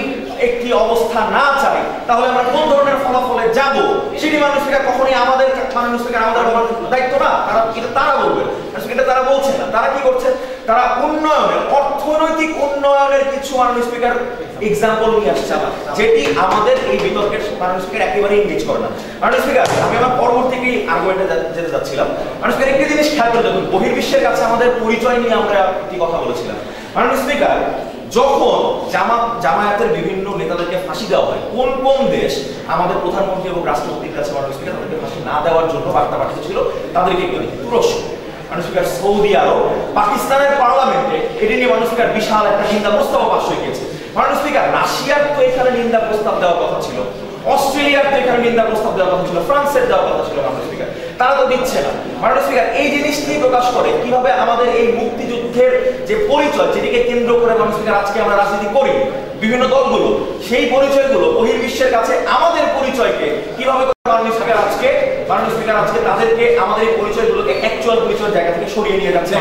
একটি অবস্থা না চাই তাহলে আমরা কোন ধরনের ফলাফলে যাব সেটি মানুষ স্পিকার কখনোই আমাদের মানুষ স্পিকার আমাদের দায়িত্ব না। তারা বলবেন, এটা তারা বলছে না। তারা কি করছে? তারা উন্নয়নের, অর্থনৈতিক উন্নয়নের কিছু মানুষ স্পিকার এক্সাম্পল নিয়ে আসছে যেটি আমাদের এই বিতর্কের মানুষ স্পিকার একেবারেই এনগেজ করে না। মানুষ স্পিকার আমি আমার পরবর্তী আর্গুমেন্টে যেতে যাচ্ছিলাম। মানুষ স্পিকার একটি জিনিস খেয়াল করে দেখুন, বহির্বিশ্বের কাছে আমাদের পরিচয় নিয়ে আমরা একটি কথা বলেছিলাম। মানুষ স্পিকার যখন জামায়াতের বিভিন্ন নেতাদেরকে ফাঁসি দেওয়া হয়, কোন কোন দেশ আমাদের প্রধানমন্ত্রী এবং রাষ্ট্রপতির কাছে মানুষ স্পিকার তাদেরকে ফাঁসি না দেওয়ার জন্য বার্তা পাঠিয়েছিল? তাদেরকে তুরস্ক, মানুষ স্পিকার সৌদি আরব, পাকিস্তানের পার্লামেন্টে এটি নিয়ে মানুষ স্পিকার বিশাল একটা নিন্দা প্রস্তাব পাশ হয়ে গেছে। মানুষ স্পিকার রাশিয়ার তো এখানে নিন্দা প্রস্তাব দেওয়ার কথা ছিল, অস্ট্রেলিয়ার তো এখানে নিন্দা প্রস্তাব দেওয়ার কথা ছিল, ফ্রান্সের দেওয়ার কথা ছিল। মানুষ স্পিকার তারা তো দিচ্ছে না। মানুষ স্পিকার এই জিনিসটি প্রকাশ করে কিভাবে আমাদের এই মুক্তিযুদ্ধের যে পরিচয়, যেটিকে কেন্দ্র করে মানুষ স্পিকার আজকে আমরা রাজনীতি করি, বিভিন্ন দলগুলো সেই পরিচয়গুলো বহির্বিশ্বের কাছে আমাদের পরিচয়কে কিভাবে মানুষ স্পিকার আজকে তাদেরকে আমাদের এই পরিচয়গুলোকে অ্যাকচুয়াল পরিচয়ের জায়গা থেকে সরিয়ে নিয়ে যাচ্ছে।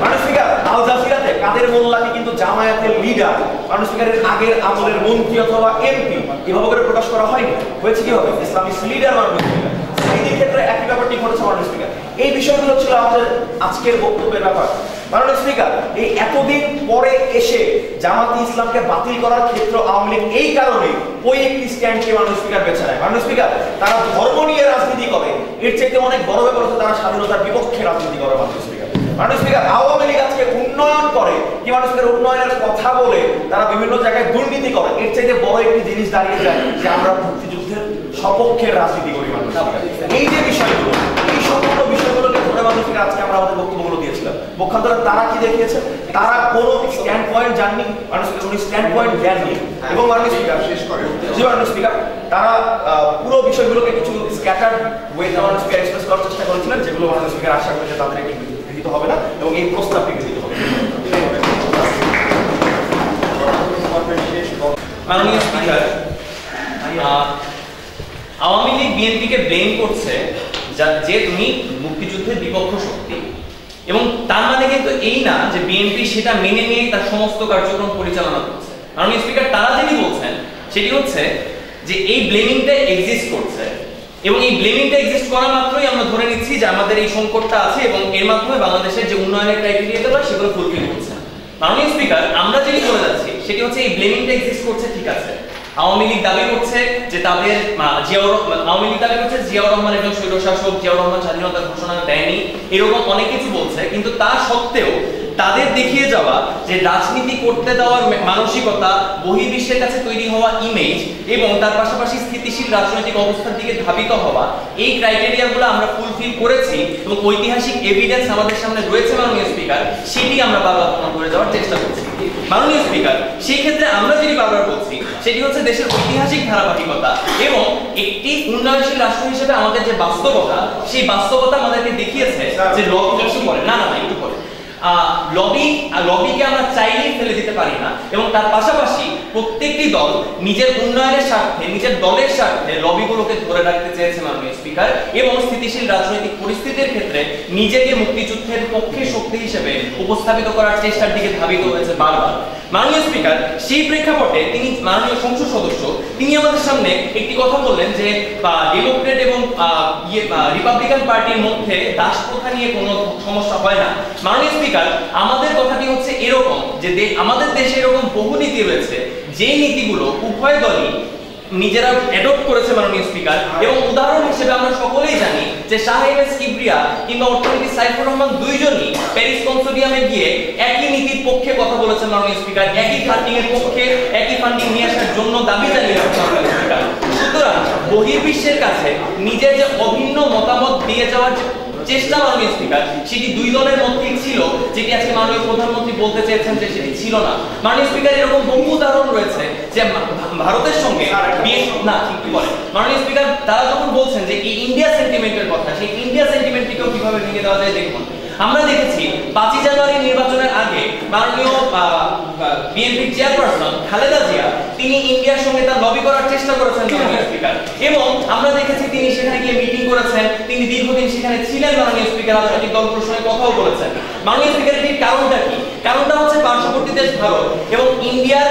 মানুষ স্পিকার আল জাজিরাতে কাদের মোল্লাকে কিন্তু জামায়াতের লিডার, মানুষ স্পিকারের আগের আমলের মন্ত্রী অথবা এমপি এভাবে করে প্রকাশ করা হয়নি। হয়েছে কি হবে? ইসলামিক লিডার মানুষ স্পিকার। এই ক্ষেত্রে একই ব্যাপারটি ঘটেছে মানুষ স্পিকার। এই বিষয়গুলো ছিল আমাদের আজকের বক্তব্যের ব্যাপার। মাননীয় স্পিকার, এই এতদিন পরে এসে জামাতে ইসলামকে বাতিল করার ক্ষেত্রে আওয়ামী লীগ এই কারণে ওই একটি স্ট্যান্ডকে মাননীয় স্পিকার বেছে নেয়। মাননীয় স্পিকার, তারা ধর্ম নিয়ে রাজনীতি করে, এর চাইতে অনেক বড় ব্যাপার হচ্ছে তারা স্বাধীনতার বিপক্ষে রাজনীতি করে। মাননীয় স্পিকার, মাননীয় স্পিকার, আওয়ামী লীগ আজকে উন্নয়ন করে কি মাননীয় স্পিকার উন্নয়নের কথা বলে তারা বিভিন্ন জায়গায় দুর্নীতি করে, এর চাইতে বড় একটি জিনিস দাঁড়িয়ে যায় যে আমরা মুক্তিযুদ্ধের সপক্ষে রাজনীতি করি। মাননীয় এই যে বিষয়গুলো, এই সম্পূর্ণ বিষয়গুলোকে ধরে মাননীয় স্পিকার আজকে আমরা আমাদের বক্তব্যগুলো দিয়েছিলাম। পক্ষান্তরে তারা কি দেখিয়েছে? তারা কোনো স্ট্যান্ড পয়েন্ট জাননি, মাননীয় স্পিকার কোনো স্ট্যান্ড পয়েন্ট দেননি, এবং মাননীয় স্পিকার শেষ করে মাননীয় স্পিকার তারা পুরো বিষয়গুলোকে কিছু স্ক্যাটার্ড ওয়েতে মাননীয় স্পিকার এক্সপ্রেস করার চেষ্টা করেছিলেন, যেগুলো মাননীয় স্পিকার আশা করে যে তাদের একটি গৃহীত হবে না এবং এই প্রস্তাবটি গৃহীত হবে। মাননীয় স্পিকার, আওয়ামী লীগ বিএনপিকে ব্লেম করছে যে তুমি মুক্তিযুদ্ধের বিপক্ষ শক্তি, এবং তার মানে কিন্তু এই না যে বিএনপি সেটা মেনে নিয়ে তার সমস্ত কার্যক্রম পরিচালনা করছে। মাননীয় স্পিকার, তারা যেটি বলছেন সেটি হচ্ছে যে এই ব্লেমিংটা এক্সিস্ট করছে, এবং এই ব্লেমিংটা এক্সিস্ট করা মাত্রই আমরা ধরে নিচ্ছি যে আমাদের এই সংকটটা আছে এবং এর মাধ্যমে বাংলাদেশের যে উন্নয়নের ক্রাইটেরিয়াগুলো সেগুলো ফুলফিল করছে। মাননীয় স্পিকার, আমরা যেটি বলে যাচ্ছি সেটি হচ্ছে এই ব্লেমিংটা এক্সিস্ট করছে, ঠিক আছে। আওয়ামী লীগ দাবি করছে যে তাদের আওয়ামী লীগ দাবি করছে জিয়াউর রহমান একজন স্বৈরশাসক, জিয়াউর রহমান স্বাধীনতার ঘোষণা দেয়নি, এরকম অনেক কিছু বলছে, কিন্তু তা সত্ত্বেও তাদের দেখিয়ে যাওয়া যে রাজনীতি করতে দেওয়ার মানসিকতা, বহির্বিশ্বের কাছে তৈরি হওয়া ইমেজ এবং তার পাশাপাশি স্থিতিশীল রাজনৈতিক অবস্থার দিকে ধাবিত হওয়া, এই ক্রাইটেরিয়াগুলো আমরা ফুলফিল করেছি এবং ঐতিহাসিক এভিডেন্স আমাদের সামনে রয়েছে। মাননীয় স্পিকার, সেটি আমরা বারবার প্রমাণ করে যাওয়ার চেষ্টা করছি। মাননীয় স্পিকার, সেই ক্ষেত্রে আমরা যেটি বারবার বলছি সেটি হচ্ছে দেশের ঐতিহাসিক ধারাবাহিকতা এবং একটি উন্নয়নশীল রাষ্ট্র হিসেবে আমাদের যে বাস্তবতা, সেই বাস্তবতা আমাদেরকে দেখিয়েছে যে একটু পরে লবিকে আমরা চাইলেই ফেলে দিতে পারি না, এবং তার পাশাপাশি প্রত্যেকটি দল নিজের উন্নয়নের স্বার্থে, নিজের দলের স্বার্থে লবিগুলোকে ধরে রাখতে চেয়েছে মাননীয় স্পিকার, এবং স্থিতিশীল রাজনৈতিক পরিস্থিতির ক্ষেত্রে নিজেকে মুক্তিযুদ্ধের পক্ষে শক্তি হিসেবে উপস্থাপিত করার চেষ্টার দিকে ধাবিত হয়েছে বারবার। মাননীয় স্পিকার সেই প্রেক্ষাপটে তিনি, মাননীয় সংসদ সদস্য, তিনি আমাদের সামনে একটি কথা বললেন যে ডেমোক্রেট এবং রিপাবলিকান পার্টির মধ্যে দাসপ্রথা নিয়ে কোনো সমস্যা হয় না। মাননীয় স্পিকার, আমাদের কথাটি হচ্ছে এরকম যে আমাদের দেশে এরকম বহু নীতি রয়েছে যে নীতিগুলো উভয় দলই নিজেরা অ্যাডপ্ট করেছে মাননীয় স্পিকার, এবং উদাহরণ হিসেবে আমরা সকলেই জানি যে শাহ এমএস কিবরিয়া কিংবা অর্থনীতি সাইফুর রহমান দুইজনই প্যারিস কনসোর্টিয়ামে গিয়ে একই নীতির পক্ষে কথা বলেছেন মাননীয় স্পিকার, একই ফান্ডিং এর পক্ষে, একই ফান্ডিং নিয়ে আসার জন্য দাবি জানিয়েছেন মাননীয় স্পিকার। সুতরাং বহির্বিশ্বের কাছে নিজের যে অভিন্ন মতামত দিয়ে যাওয়ার চেষ্টা মাননীয় স্পিকার, সেটি দুই দলের মধ্যেই ছিল, যেটি আজকে মাননীয় প্রধানমন্ত্রী বলতে চেয়েছেন যে সেটি ছিল না। মাননীয় স্পিকার, এরকম বহু উদাহরণ রয়েছে যে ভারতের সঙ্গে মাননীয় স্পিকার তারা যখন বলছেন যে এই ইন্ডিয়া সেন্টিমেন্টের কথা, সেই ইন্ডিয়া সেন্টিমেন্টটিকেও কিভাবে ভেঙে দেওয়া যায় দেখুন। আমরা দেখেছি 5 জানুয়ারি নির্বাচনের আগে মাননীয় বিএনপি চেয়ারপারসন খালেদা জিয়া তিনি ইন্ডিয়ার সঙ্গে তার লবি করার চেষ্টা করেছেন মাননীয় স্পিকার, এবং আমরা দেখেছি তিনি সেখানে গিয়ে মিটিং করেছেন, তিনি দীর্ঘদিন সেখানে ছিলেন মাননীয় স্পিকার, রাজনৈতিক দলগুলোর সঙ্গে কথাও বলেছেন। মাননীয় স্পিকার, এটির কারণটা কি? কারণটা হচ্ছে পার্শ্ববর্তী দেশ ভারত এবং ইন্ডিয়ার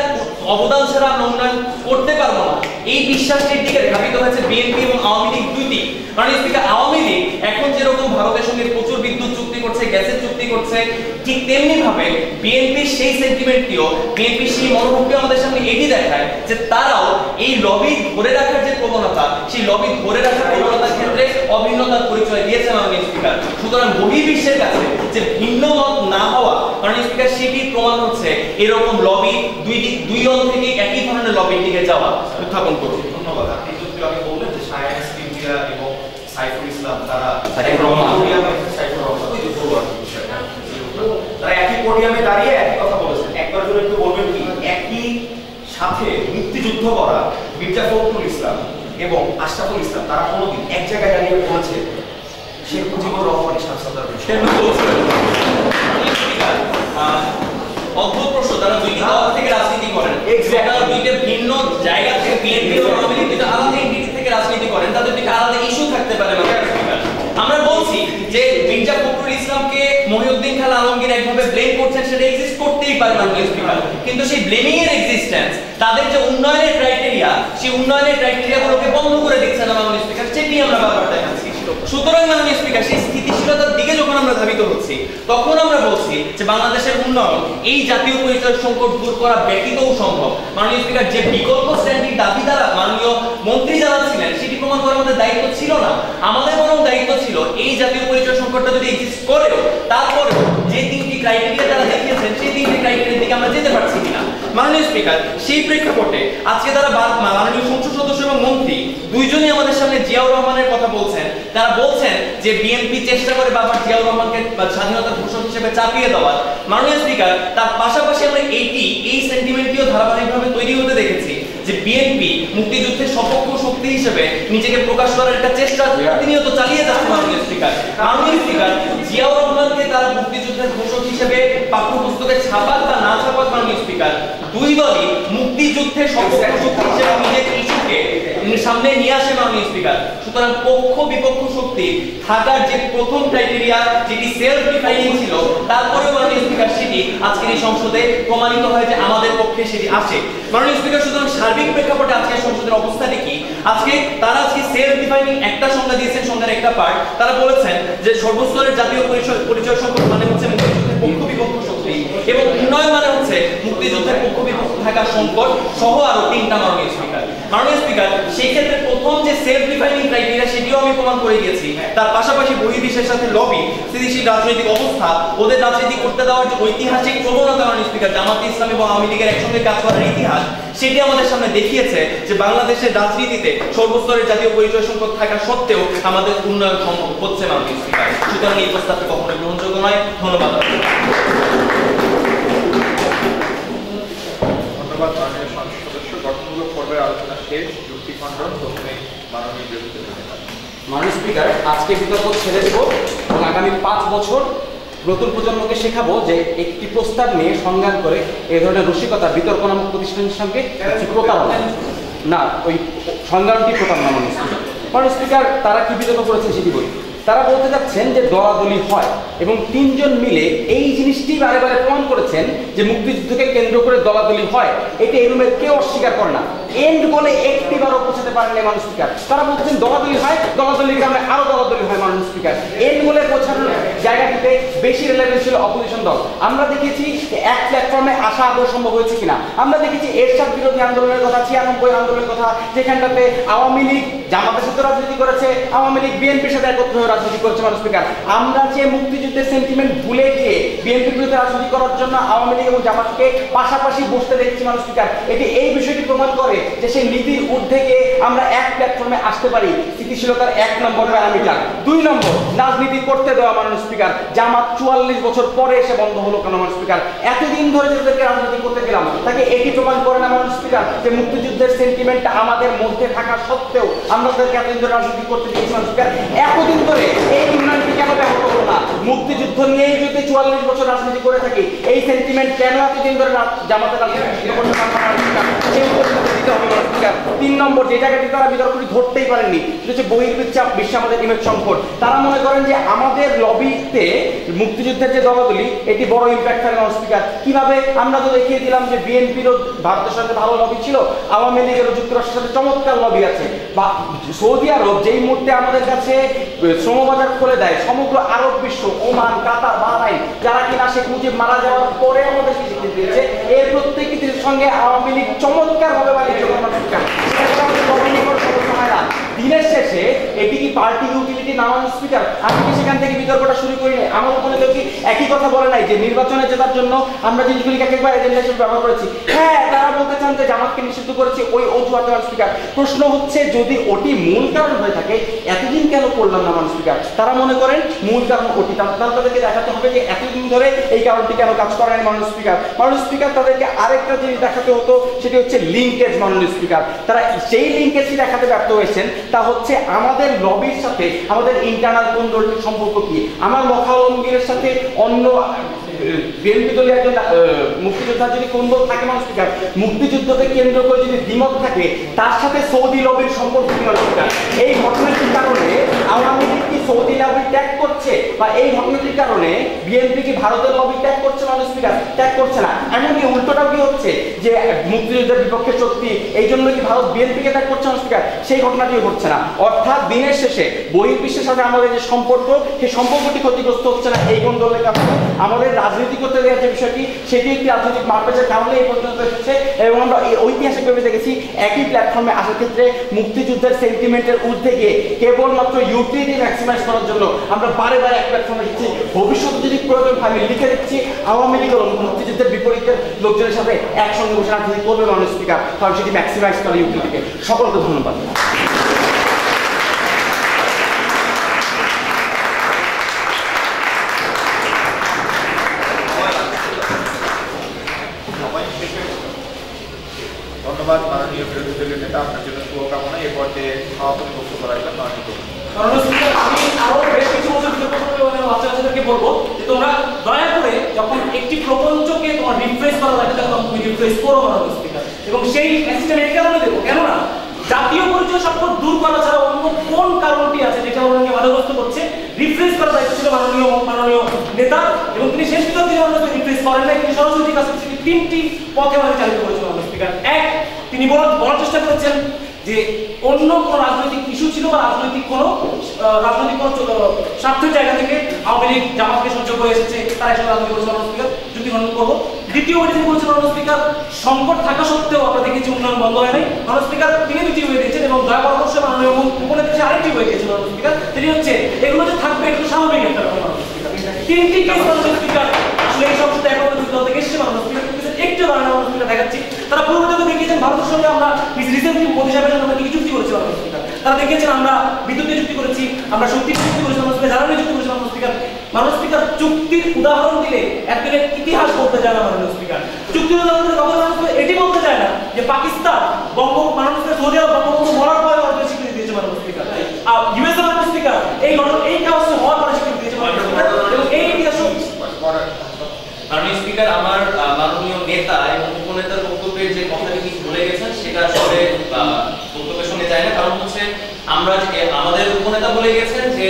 অবদান ছাড়া আমরা উন্নয়ন করতে পারবো না, এই বিশ্বাসটির দিকে ধাবিত হয়েছে বিএনপি এবং আওয়ামী লীগ দুইটি। মাননীয় স্পিকার, আওয়ামী লীগ এখন যেরকম ভারতের সঙ্গে প্রচুর বিদ্যুৎ চুক্তি করছে, গ্যাসের চুক্তি করছে, ঠিক তেমনি ভাবে বিএনপির সেই সেন্টিমেন্টটিও, বিএনপির সেই মনোভাবটিও আমাদের সামনে এটি দেখায় যে তারাও এই লবি ধরে রাখার যে প্রবণতা, সেই লবি ধরে রাখার প্রবণতার ক্ষেত্রে অভিন্নতার পরিচয় দিয়েছে মাননীয় স্পিকার। সুতরাং বহির্বিশ্বের কাছে যে ভিন্ন মত না হওয়া মাননীয় স্পিকার, সেটি প্রমাণ হচ্ছে এরকম লবি দুই দল থেকে একই ধরনের লবির দিকে যাওয়া। উত্থাপন করুন। ধন্যবাদ। আপনি যদি আমি বললেন যে শাহ এমএস কিবরিয়া এবং সাইফুল ইসলাম তারা একই পোডিয়ামে দাঁড়িয়ে একই কথা বলেছেন, একবার জন্য একটু বলবেন কি একই সাথে মুক্তিযুদ্ধ করা মির্জা ফখরুল ইসলাম এবং আশরাফুল ইসলাম তারা কোনোদিন এক জায়গায় দাঁড়িয়ে বলেছে শেখ মুজিবুর রহমানের শাসনদার অদ্ভুত প্রশ্ন। তারা দুইটি দল থেকে রাজনীতি করেন, দুইটা ভিন্ন জায়গা থেকে, বিএনপি এবং আওয়ামী লীগ দুইটা আলাদা এন্টিটি থেকে রাজনীতি করেন, তাদের দুইটা আলাদা ইস্যু থাকতে পারে। আমরা বলছি যে মির্জা ফখরুল ইসলামকে মহিউদ্দিন খান আলমগীর একভাবে ব্লেম করছেন, সেটা এক্সিস্ট করতেই পারে মাননীয় স্পিকার, কিন্তু সেই ব্লেমিং এর এক্সিস্টেন্স, তাদের যে উন্নয়নের ক্রাইটেরিয়া, সেই উন্নয়নের ক্রাইটেরিয়াগুলোকে বন্ধ করে দিচ্ছে না মাননীয় স্পিকার, সেটি আমরা বারবার দেখাচ্ছি। সুতরাং মাননীয় স্পিকার, সেই স্থিতিশীলতার দিকে যখন আমরা ধাবিত হচ্ছি, তখন আমরা বলছি যে বাংলাদেশের উন্নয়ন এই জাতীয় পরিচয় সংকট দূর করা ব্যতীতও সম্ভব। মাননীয় স্পিকার, যে বিকল্প স্ট্যান্ডির দাবি দ্বারা মাননীয় মন্ত্রী জানাচ্ছিলেন, সেটি প্রমাণ করার আমাদের দায়িত্ব ছিল না, আমাদের বরং দায়িত্ব ছিল এই জাতীয় পরিচয় সংকটটা যদি এক্সিস্ট করেও তারপরেও যে তিনটি ক্রাইটেরিয়া তারা দেখিয়েছেন, সেই তিনটি ক্রাইটেরিয়ার দিকে আমরা যেতে পারছি কিনা। মাননীয় স্পিকার, সেই প্রেক্ষাপটে আজকে তারা মাননীয় সংসদ সদস্য এবং মন্ত্রী দুইজনই আমাদের সামনে জিয়াউর রহমানের কথা বলছেন। তারা বলছেন যে বিএনপি চেষ্টা করে বারবার জিয়াউর রহমানকে স্বাধীনতার ঘোষক হিসেবে চাপিয়ে দেওয়ার। মাননীয় স্পিকার, তার পাশাপাশি আমরা এই সেন্টিমেন্টটিও ধারাবাহিকভাবে তৈরি হতে দেখেছি যে বিএনপি মুক্তিযুদ্ধের সপক্ষ শক্তি হিসেবে নিজেকে প্রকাশ করার একটা চেষ্টা প্রতিনিয়ত চালিয়ে যাচ্ছে। মাননীয় স্পিকার, জিয়াউর রহমানকে তার মুক্তিযুদ্ধের ঘোষক হিসেবে পাঠ্যপুস্তকে ছাপাক বা না ছাপাক, মাননীয় স্পিকার, দুই দলই মুক্তিযুদ্ধের সপক্ষ শক্তি হিসেবে নিজের ইস্যুকে সামনে নিয়ে আসে মাননীয় স্পিকার। সুতরাং পক্ষ বিপক্ষ শক্তি থাকার যে প্রথম ক্রাইটেরিয়া, যেটি সেলফ ডিফাইনিং ছিল, তারপরেও মাননীয় স্পিকার সেটি আজকের এই সংসদে প্রমাণিত হয় যে আমাদের পক্ষে সেটি আসে। মাননীয় স্পিকার, সুতরাং সার্বিক প্রেক্ষাপটে আজকের সংসদের অবস্থাটি কি? আজকে সেলফ ডিফাইনিং একটা সংজ্ঞা দিয়েছেন, সংজ্ঞার একটা পার্ট তারা বলেছেন যে সর্বস্তরের জাতীয় পরিচয় সংকট মানে হচ্ছে মুক্তিযুদ্ধের পক্ষ বিপক্ষ শক্তি, এবং উন্নয়ন মানে হচ্ছে মুক্তিযুদ্ধের পক্ষ বিপক্ষ থাকা সংকট সহ আরো তিনটা। মাননীয় স্পিকার, সেই ক্ষেত্রে প্রথম যে সেলফ ডিফাইনিং ক্রাইটেরিয়া, সেটিও আমি প্রমাণ করে গেছি। তার পাশাপাশি বহির্বিশ্বের সাথে লবি, স্থিতিশীল রাজনৈতিক অবস্থা, ওদের রাজনীতি করতে দেওয়ার যে ঐতিহাসিক প্রবণতা মাননীয় স্পিকার, জামাতে ইসলাম এবং আওয়ামী লীগের একসঙ্গে কাজ করার ইতিহাস, সেটি আমাদের সামনে দেখিয়েছে যে বাংলাদেশের রাজনীতিতে সর্বস্তরের জাতীয় পরিচয় সংকট থাকা সত্ত্বেও আমাদের উন্নয়ন সম্ভব হচ্ছে। মাননীয় স্পিকার, সুতরাং এই প্রস্তাবটি কখনোই গ্রহণযোগ্য নয়। ধন্যবাদ। ধন্যবাদ মাননীয় সংসদ সদস্য। গঠনমূলক পর্বের আলোচনা শেষ। যুক্তি খণ্ডন প্রথমে মাননীয় বিরোধী। মাননীয় স্পিকার, আজকে বিতর্ক ছেড়ে দেব এবং আগামী 5 বছর নতুন প্রজন্মকে শেখাবো যে একটি প্রস্তাব নিয়ে সংগ্রাম করে এই ধরনের রসিকতা বিতর্ক নামক প্রতিষ্ঠানের সঙ্গে প্রতারণা না, ওই সংগ্রামটি প্রতারণা। মাননীয় স্পিকার তারা কি বিতর্ক করেছেন সেটি বলি। তারা বলতে চাচ্ছেন যে দলাদলি হয় এবং তিনজন মিলে এই জিনিসটি বারে বারে প্রমাণ করেছেন যে মুক্তিযুদ্ধকে কেন্দ্র করে দলাদলি হয়। এটা এই রুমে কেউ অস্বীকার করে না। এন্ড বলে একটিবারও পৌঁছাতে পারেনি মাননীয় স্পিকার। তারা বলছেন দলাদলি হয়, দলাদলির কারণে আরো দলাদলি হয়। মাননীয় স্পিকার এন্ড বলে পৌঁছানোর জায়গাটিতে বেশি রিলেভেন্স ছিল অপোজিশন দল। আমরা দেখেছি এক প্ল্যাটফর্মে আসা আদৌ সম্ভব হয়েছে কিনা। আমরা দেখেছি এরশাদ বিরোধী আন্দোলনের কথা, 96 আন্দোলনের কথা, যেখানটাতে আওয়ামী লীগ জামাতের সাথে রাজনীতি করেছে, আওয়ামী লীগ বিএনপির সাথে একত্র হয়ে রাজনীতি করেছে। মাননীয় স্পিকার আমরা যে মুক্তিযুদ্ধের সেন্টিমেন্ট ভুলে গিয়ে বিএনপির বিরুদ্ধে রাজনীতি করার জন্য আওয়ামী লীগ এবং জামাতকে পাশাপাশি বসতে দেখছি। মাননীয় স্পিকার এটি এই বিষয়টি প্রমাণ করে যে সেই নীতির ঊর্ধ্বে গিয়ে আমরা এক প্ল্যাটফর্মে আসতে পারি। স্থিতিশীলতার 1 নম্বর প্যারামিটার। 2 নম্বর রাজনীতি করতে দেওয়া। মাননীয় স্পিকার জামাত 44 বছর পরে এসে বন্ধ হলো কেন? মাননীয় স্পিকার এতদিন ধরে যাদেরকে রাজনীতি করতে গেলাম তাকে এটি প্রমাণ করে না মাননীয় স্পিকার যে মুক্তিযুদ্ধের সেন্টিমেন্টটা আমাদের মধ্যে থাকা সত্ত্বেও আমরা তাদেরকে এতদিন ধরে রাজনীতি করতে দিয়েছি। মাননীয় স্পিকার এতদিন ধরে এই উন্নয়নটি কেন ব্যাহত হলো না? মুক্তিযুদ্ধ নিয়েই যদি 44 বছর রাজনীতি করে থাকি এই সেন্টিমেন্ট কেন এতদিন ধরে জামাতের রাজনীতি করতে পারবে না? সেই উত্তর দিতে হবে মাননীয় স্পিকার। 3 নম্বর যে জায়গাটি তারা বিতর্কটি ধরতেই পারেননি সেটা হচ্ছে বহির্বিশ্ব বিশ্বে আমাদের ইমেজ সংকট। তারা মনে করেন যে আমাদের লবিতে মুক্তিযুদ্ধের যে দলগুলি এটি বড় ইম্প্যাক্ট ফেলে। মাননীয় স্পিকার কিভাবে? আমরা তো দেখিয়ে দিলাম যে বিএনপিরও ভারতের সাথে ভালো লবি ছিল, আওয়ামী লীগেরও যুক্তরাষ্ট্রের সাথে চমৎকার লবি আছে, বা সৌদি আরব যেই মুহূর্তে আমাদের কাছে শ্রমবাজার খুলে দেয়, সমগ্র আরব বিশ্ব, ওমান, কাতার, বাহরাইন, যারা কিনা শেখ মুজিব মারা যাওয়ার পরে আমাদের স্বীকৃতি দিয়েছে, এর প্রত্যেকটির সঙ্গে আওয়ামী লীগ চমৎকার ভাবে বাণিজ্য করে। দিনের শেষে এটি কি পার্টি ইউটিলিটি না? মাননীয় স্পিকার আমি কি সেখান থেকে বিতর্কটা শুরু করি নাই? আমার ওখানে কেউ কি একই কথা বলে নাই যে নির্বাচনে জেতার জন্য আমরা জিনিসগুলিকে একবার এজেন্ডা হিসেবে ব্যবহার করেছি? হ্যাঁ, তারা বলতে চান যে জামাতকে নিষিদ্ধ করেছি ওই অজুহাতে। মাননীয় স্পিকার প্রশ্ন হচ্ছে যদি ওটি মূল কারণ হয়ে থাকে এতদিন কেন করলাম না? মাননীয় স্পিকার তারা মনে করেন মূল কারণ ওটি, তাদেরকে দেখাতে হবে যে এতদিন ধরে এই কারণটি কেন কাজ করে নাই। মাননীয় স্পিকার তাদেরকে আরেকটা জিনিস দেখাতে হতো, সেটি হচ্ছে লিঙ্কেজ। মাননীয় স্পিকার তারা সেই লিঙ্কেজটি দেখাতে ব্যর্থ হয়েছেন। তা হচ্ছে আমাদের লবির সাথে আমাদের ইন্টারনাল কোন দলটির সম্পর্ক কি? আমার লখা আলমগীরের সাথে অন্য বিএনপি দলীয় একজন মুক্তিযোদ্ধা যদি কোন দল থাকে মাননীয় স্পিকার, মুক্তিযুদ্ধকে কেন্দ্র করে যদি দ্বিমত থাকে তার সাথে সৌদি লবির সম্পর্ক কি? মাননীয় স্পিকার এই ঘটনাটির কারণে আওয়ামী লীগ কি সৌদি লবি ত্যাগ করছে, বা এই ঘটনাটির কারণে বিএনপি কি ভারতের লবি ত্যাগ করছে? মাননীয় স্পিকার ত্যাগ করছে না। এমনকি উল্টোটাও কি হচ্ছে যে মুক্তিযুদ্ধের বিপক্ষে শক্তি এই জন্য কি ভারত বিএনপিকে ত্যাগ করছে? মাননীয় স্পিকার সেই ঘটনাটিও ঘটছে না। অর্থাৎ দিনের শেষে বহির্বিশ্বের সাথে আমাদের যে সম্পর্ক, সেই সম্পর্কটি ক্ষতিগ্রস্ত হচ্ছে না এই কোন দলের কারণে। আমাদের রাজনীতি করতে দেওয়ার যে বিষয়টি সেটি একটি রাজনৈতিক মারপ্যাচের কারণে এই পর্যন্ত এসেছে, এবং আমরা ঐতিহাসিকভাবে দেখেছি একই প্ল্যাটফর্মে আসার ক্ষেত্রে মুক্তিযুদ্ধের সেন্টিমেন্টের ঊর্ধ্বে গিয়ে কেবলমাত্র ইউটিলিটি ম্যাক্সিমাইজ করার জন্য আমরা বারে বারে এক প্ল্যাটফর্মে দিচ্ছি। ভবিষ্যতে যদি প্রয়োজন আমি লিখে দিচ্ছি আওয়ামী লীগ মুক্তিযুদ্ধের বিপরীতে লোকজনের সাথে একসঙ্গে বসে রাজনীতি করবে মাননীয় স্পিকার, কারণ সেটি ম্যাক্সিমাইজ করে ইউটিলিটিকে। সকলকে ধন্যবাদ। ধন্যবাদ মাননীয় বিরোধী দলীয় নেতা, আপনার জন্য শুভকামনা। এ পর্যায়ে সভাপতি বক্তব্য রাখবেন মাননীয়। আমি আরো বেশ কিছু বছর বাচ্চাদেরকে বলবো যে তোমরা দয়া করে যখন একটি প্রপঞ্চকে তোমার রিফ্রেশ করা লাগে তখন তুমি রিফ্রেশ করো মাননীয় স্পিকার, এবং সেই মেসেজটা এই কারণে দেবো কেননা জাতীয় পরিচয় স্বাক্ষর দূর করা ছাড়া অন্য কোন কারণটি আছে যেটা ওনাকে বাধাগ্রস্ত করছে? রিফ্রেশ করার দায়িত্ব ছিল মাননীয় নেতা, এবং তিনি শেষ পর্যন্ত রিফ্রেশ করেন নাই। তিনি সরাসরি কাছে 3টি পথে আমাদের চালিত করেছেন মাননীয় স্পিকার। এক, তিনি বলার চেষ্টা করেছেন যে অন্য কোনো রাজনৈতিক ইস্যু ছিল বা রাজনৈতিক কোনো স্বার্থের জায়গা থেকে আওয়ামী লীগ জামাতকে সহ্য করে এসেছে, তারা এসব রাজনীতি করেছে মাননীয় স্পিকার, যুক্তি খণ্ডন করবো। দ্বিতীয় ওয়ে তিনি বলেছেন মাননীয় স্পিকার সংকট থাকা সত্ত্বেও আমরা দেখেছি উন্নয়ন বন্ধ হয় নাই। মাননীয় স্পিকার তিনি 2টি ওয়ে দিয়েছেন, এবং দয়া পরামর্শে মাননীয় উপনেত্রী আরেকটি ওয়ে দিয়েছেন মাননীয় স্পিকার, সেটি হচ্ছে এগুলো যে থাকবে একটু স্বাভাবিক একটা ব্যাপার মাননীয় স্পিকার। 3টি কেস মাননীয় স্পিকার আসলে এই সমস্ত একমাত্র দল থেকে এসেছে মাননীয় স্পিকার, একটু ধারণা মাননীয় স্পিকার দেখাচ্ছি। তারা পূর্ববর্তীতে দেখিয়েছেন ভারতের সঙ্গে আমরা রিসেন্টলি মোদী সাহেবের সঙ্গে আমরা কি চুক্তি করেছি মাননীয় স্পিকার। তারা দেখিয়েছেন আমরা বিদ্যুৎ চুক্তি করেছি, আমরা শক্তি চুক্তি করেছি মাননীয় স্পিকার, জ্বালানি চুক্তি করেছি মাননীয় স্পিকার। মাননীয় স্পিকার চুক্তির উদাহরণ দিলে একদিনের ইতিহাস বলতে যায় না মাননীয় স্পিকার। চুক্তির উদাহরণ দিলে এটি বলতে চায় না যে পাকিস্তান মাননীয় স্পিকার সৌদি আরব বঙ্গবন্ধু মরার পরে ভারতের স্বীকৃতি দিয়েছে মাননীয় স্পিকার, আর ইউএস মাননীয় স্পিকার এই কাজ হওয়ার পরে স্বীকৃতি দিয়েছে মাননীয় স্পিকার, এবং এই ইতিহাস স্পিকার আমার মাননীয় নেতা এবং উপনেতার বক্তব্যের যে কথাটি তিনি বলে গেছেন সেটা আসলে বক্তব্যের সঙ্গে যায় না। কারণ হচ্ছে আমরা আমাদের উপনেতা বলে গেছেন যে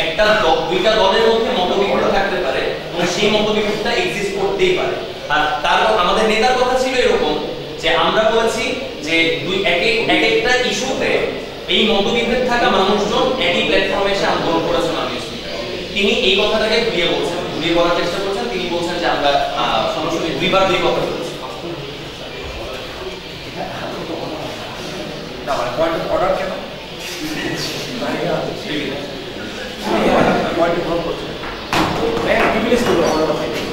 একটা দুইটা দলের মধ্যে মতবিরোধ থাকতে পারে এবং সেই মতবিরোধটা এক্সিস্ট করতেই পারে। আর তার আমাদের নেতার কথা ছিল এরকম যে আমরা বলেছি যে এক একটা ইস্যুতে এই মতবিভেদ থাকা মানুষজন একই প্ল্যাটফর্মে এসে আন্দোলন করেছেন। আমি তিনি এই কথাটাকে ঘুরিয়ে বলছেন, ঘুরিয়ে বলার চেষ্টা করছেন। তিনি বলছেন যে আমরা সরাসরি দুইবার দুই কথা বলেছি। না মানে পয়েন্ট অফ অর্ডার কেন পয়েন্ট গ্রহণ করছে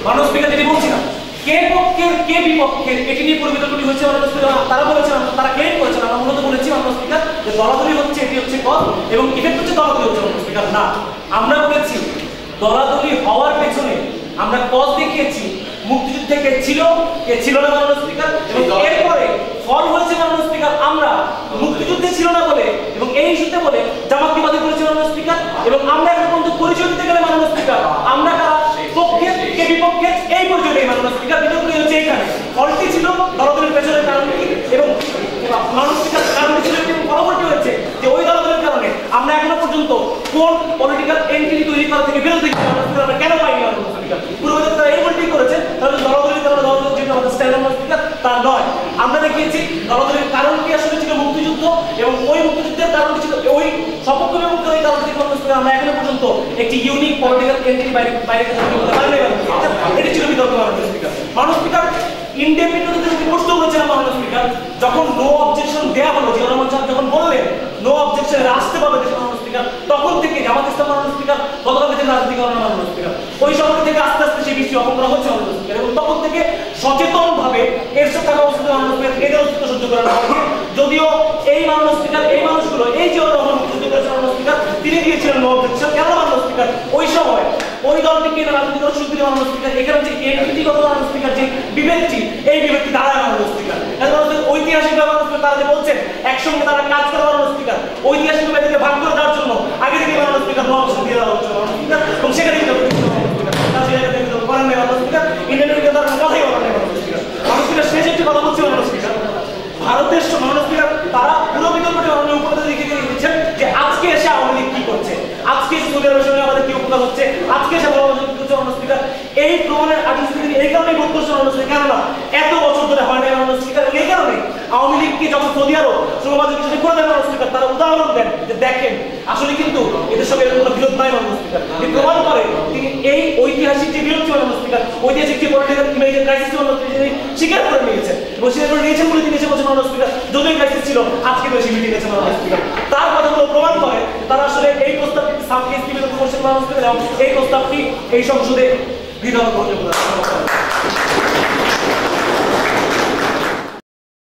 মাননীয় স্পিকার যেটি বলছিলাম কে পক্ষের কে বিপক্ষের এটি নিয়ে পরিবিতর্কটি হয়েছে। মাননীয় স্পিকার তারা বলেছেন, তারা ক্লেম করেছেন, আমরা মূলত বলেছি মাননীয় স্পিকার যে দলাদলি হচ্ছে, এটি হচ্ছে কজ এবং ইফেক্ট হচ্ছে দলাদলি হচ্ছে। মাননীয় স্পিকার না, আমরা বলেছি দলাদলি হওয়ার পেছনে আমরা কজ দেখিয়েছি মুক্তিযুদ্ধে কে ছিল না মাননীয় স্পিকার, এবং এরপরে ফল হয়েছে মাননীয় স্পিকার আমরা মুক্তিযুদ্ধে ছিল না বলে এবং এই ইস্যুতে বলে জামাতবাদী করেছি মাননীয় স্পিকার। এবং আমরা এখন পর্যন্ত পরিচয় দিতে গেলে মাননীয় স্পিকার আমরা কারা পক্ষের কে বিপক্ষের এই পরিচয় নেই মাননীয় স্পিকার। বিতর্কই হচ্ছে এখানে ফলটি ছিল দলাদলির পেছনের কারণ কি এবং মাননীয় স্পিকার কারণটি ছিল এবং পরবর্তী হয়েছে যে ওই দলাদলির কারণে আমরা এখনো পর্যন্ত কোন পলিটিক্যাল এন্টিটি তৈরি করা থেকে বিরত থেকে আমরা কেন পাইনি মাননীয় স্পিকার। পূর্ববর্তী তারা এই বলতেই করেছে তাহলে দলাদলির কারণে দলাদলির যেটা আমাদের স্ট্যান্ড মাননীয় স্পিকার তা নয়। আমরা দেখিয়েছি দলাদলির কারণটি আসলে ছিল মুক্তিযুদ্ধ এবং ওই মুক্তিযুদ্ধের কারণটি ছিল ওই সপক্ষ বিপক্ষ এই কারণ থেকে মাননীয় স্পিকার আমরা এখনো পর্যন্ত একটি ইউনিক পলিটিক্যাল এন্টিটি বাইরে এটি ছিল বিতর্ক মাননীয় স্পিকার। মাননীয় স্পিকার ইনডেফিনিটলি প্রশ্ন করেছিলাম মাননীয় স্পিকার যখন নো অবজেকশন দেয়া হলো, জিয়া রহমান সাহেব যখন বললেন নো অবজেকশন আসতে পারবে দেশের মাননীয় স্পিকার, তখন থেকে জামাত ইসলাম মাননীয় স্পিকার গতকালকে যে রাজনীতি করেন মাননীয় স্পিকার ওই সময় থেকে আস্তে আস্তে সেই বিষয় অপন করা হচ্ছে মাননীয় স্পিকার এবং তখন থেকে সচেতন ভাবে এর সাথে থাকা অবস্থা মাননীয় স্পিকার এদের অস্তিত্ব সহ্য করে না। যদিও এই মাননীয় স্পিকার এই মানুষগুলো এই জিয়া রহমান মুক্তিযুদ্ধ করেছেন মাননীয় স্পিকার তিনি দিয়েছিলেন নো অবজেকশন কেন মাননীয় স্পিকার ওই সময় ওই দলটিকে রাজনীতি করার সুযোগ দিলেন মাননীয় স্পিকার। এখানে যে এন্টিটিগত মাননীয় স্পিকার যে বিবেকটি এই বিবেকটি দাঁড়ায় মাননীয় স্পিকার। ঐতিহাসিক তারা যে বলছেন একসঙ্গে তারা কাজ করে মাননীয় স্পিকার ঐতিহাসিক ব্যক্তিকে ভাগ করে দেওয়ার জন্য আগে থেকে মাননীয় স্পিকার নো অবজেকশন দিয়ে দেওয়া হচ্ছে মাননীয় স্পিকার এবং সেখানে করেন নাই মাননীয় স্পিকার। ইন্ডিয়ান তার কথাই বলেন নাই মাননীয় স্পিকার। মাননীয় স্পিকার শেষ একটি কথা বলছি মাননীয় স্পিকার ভারতের মাননীয় স্পিকার তারা পুরো বিতর্কটি মাননীয় উপনেতা লিখে দিয়ে দিচ্ছেন যে আজকে এসে আওয়ামী লীগ কি করছে, আজকে এসে সৌদি আরবের সঙ্গে আমাদের কি উপকার হচ্ছে, আজকে এসে মাননীয় স্পিকার এই প্রমাণের আর্টিস্টকে এই কারণেই বোধ করছে মাননীয় স্পিকার কেননা এত বছর ধরে হয় নাই মাননীয় স্পিকার। এই কারণে আওয়ামী লীগকে যখন সৌদি আরব শ্রমবাজার কিছু করে দেন মাননীয় স্পিকার তারা উদাহরণ দেন যে দেখেন আসলে কিন্তু এদের সঙ্গে এর কোনো বিরোধ নাই মাননীয় স্পিকার। তিনি প্রমাণ করে তিনি এই ঐতিহাসিক যে বিরোধ ছিল মাননীয় স্পিকার ঐতিহাসিক যে পলিটিক্যাল ইমেজিং ক্রাইসিস ছিল তিনি স্বীকার করে নিয়েছেন এবং স্বীকার করে নিয়েছেন বলে তিনি এসে বলছেন মাননীয় স্পিকার যদিও ক্রাইসিস ছিল আজকে বেশি মিটে গেছে মাননীয় স্পিকার। তার কথাগুলো প্রমাণ করে তারা আসলে এই প্রস্তাবটি সামনে স্থিত করছেন মাননীয় স্পিকার এবং এই প্রস্তাবটি এই সংসদে বিধান করতে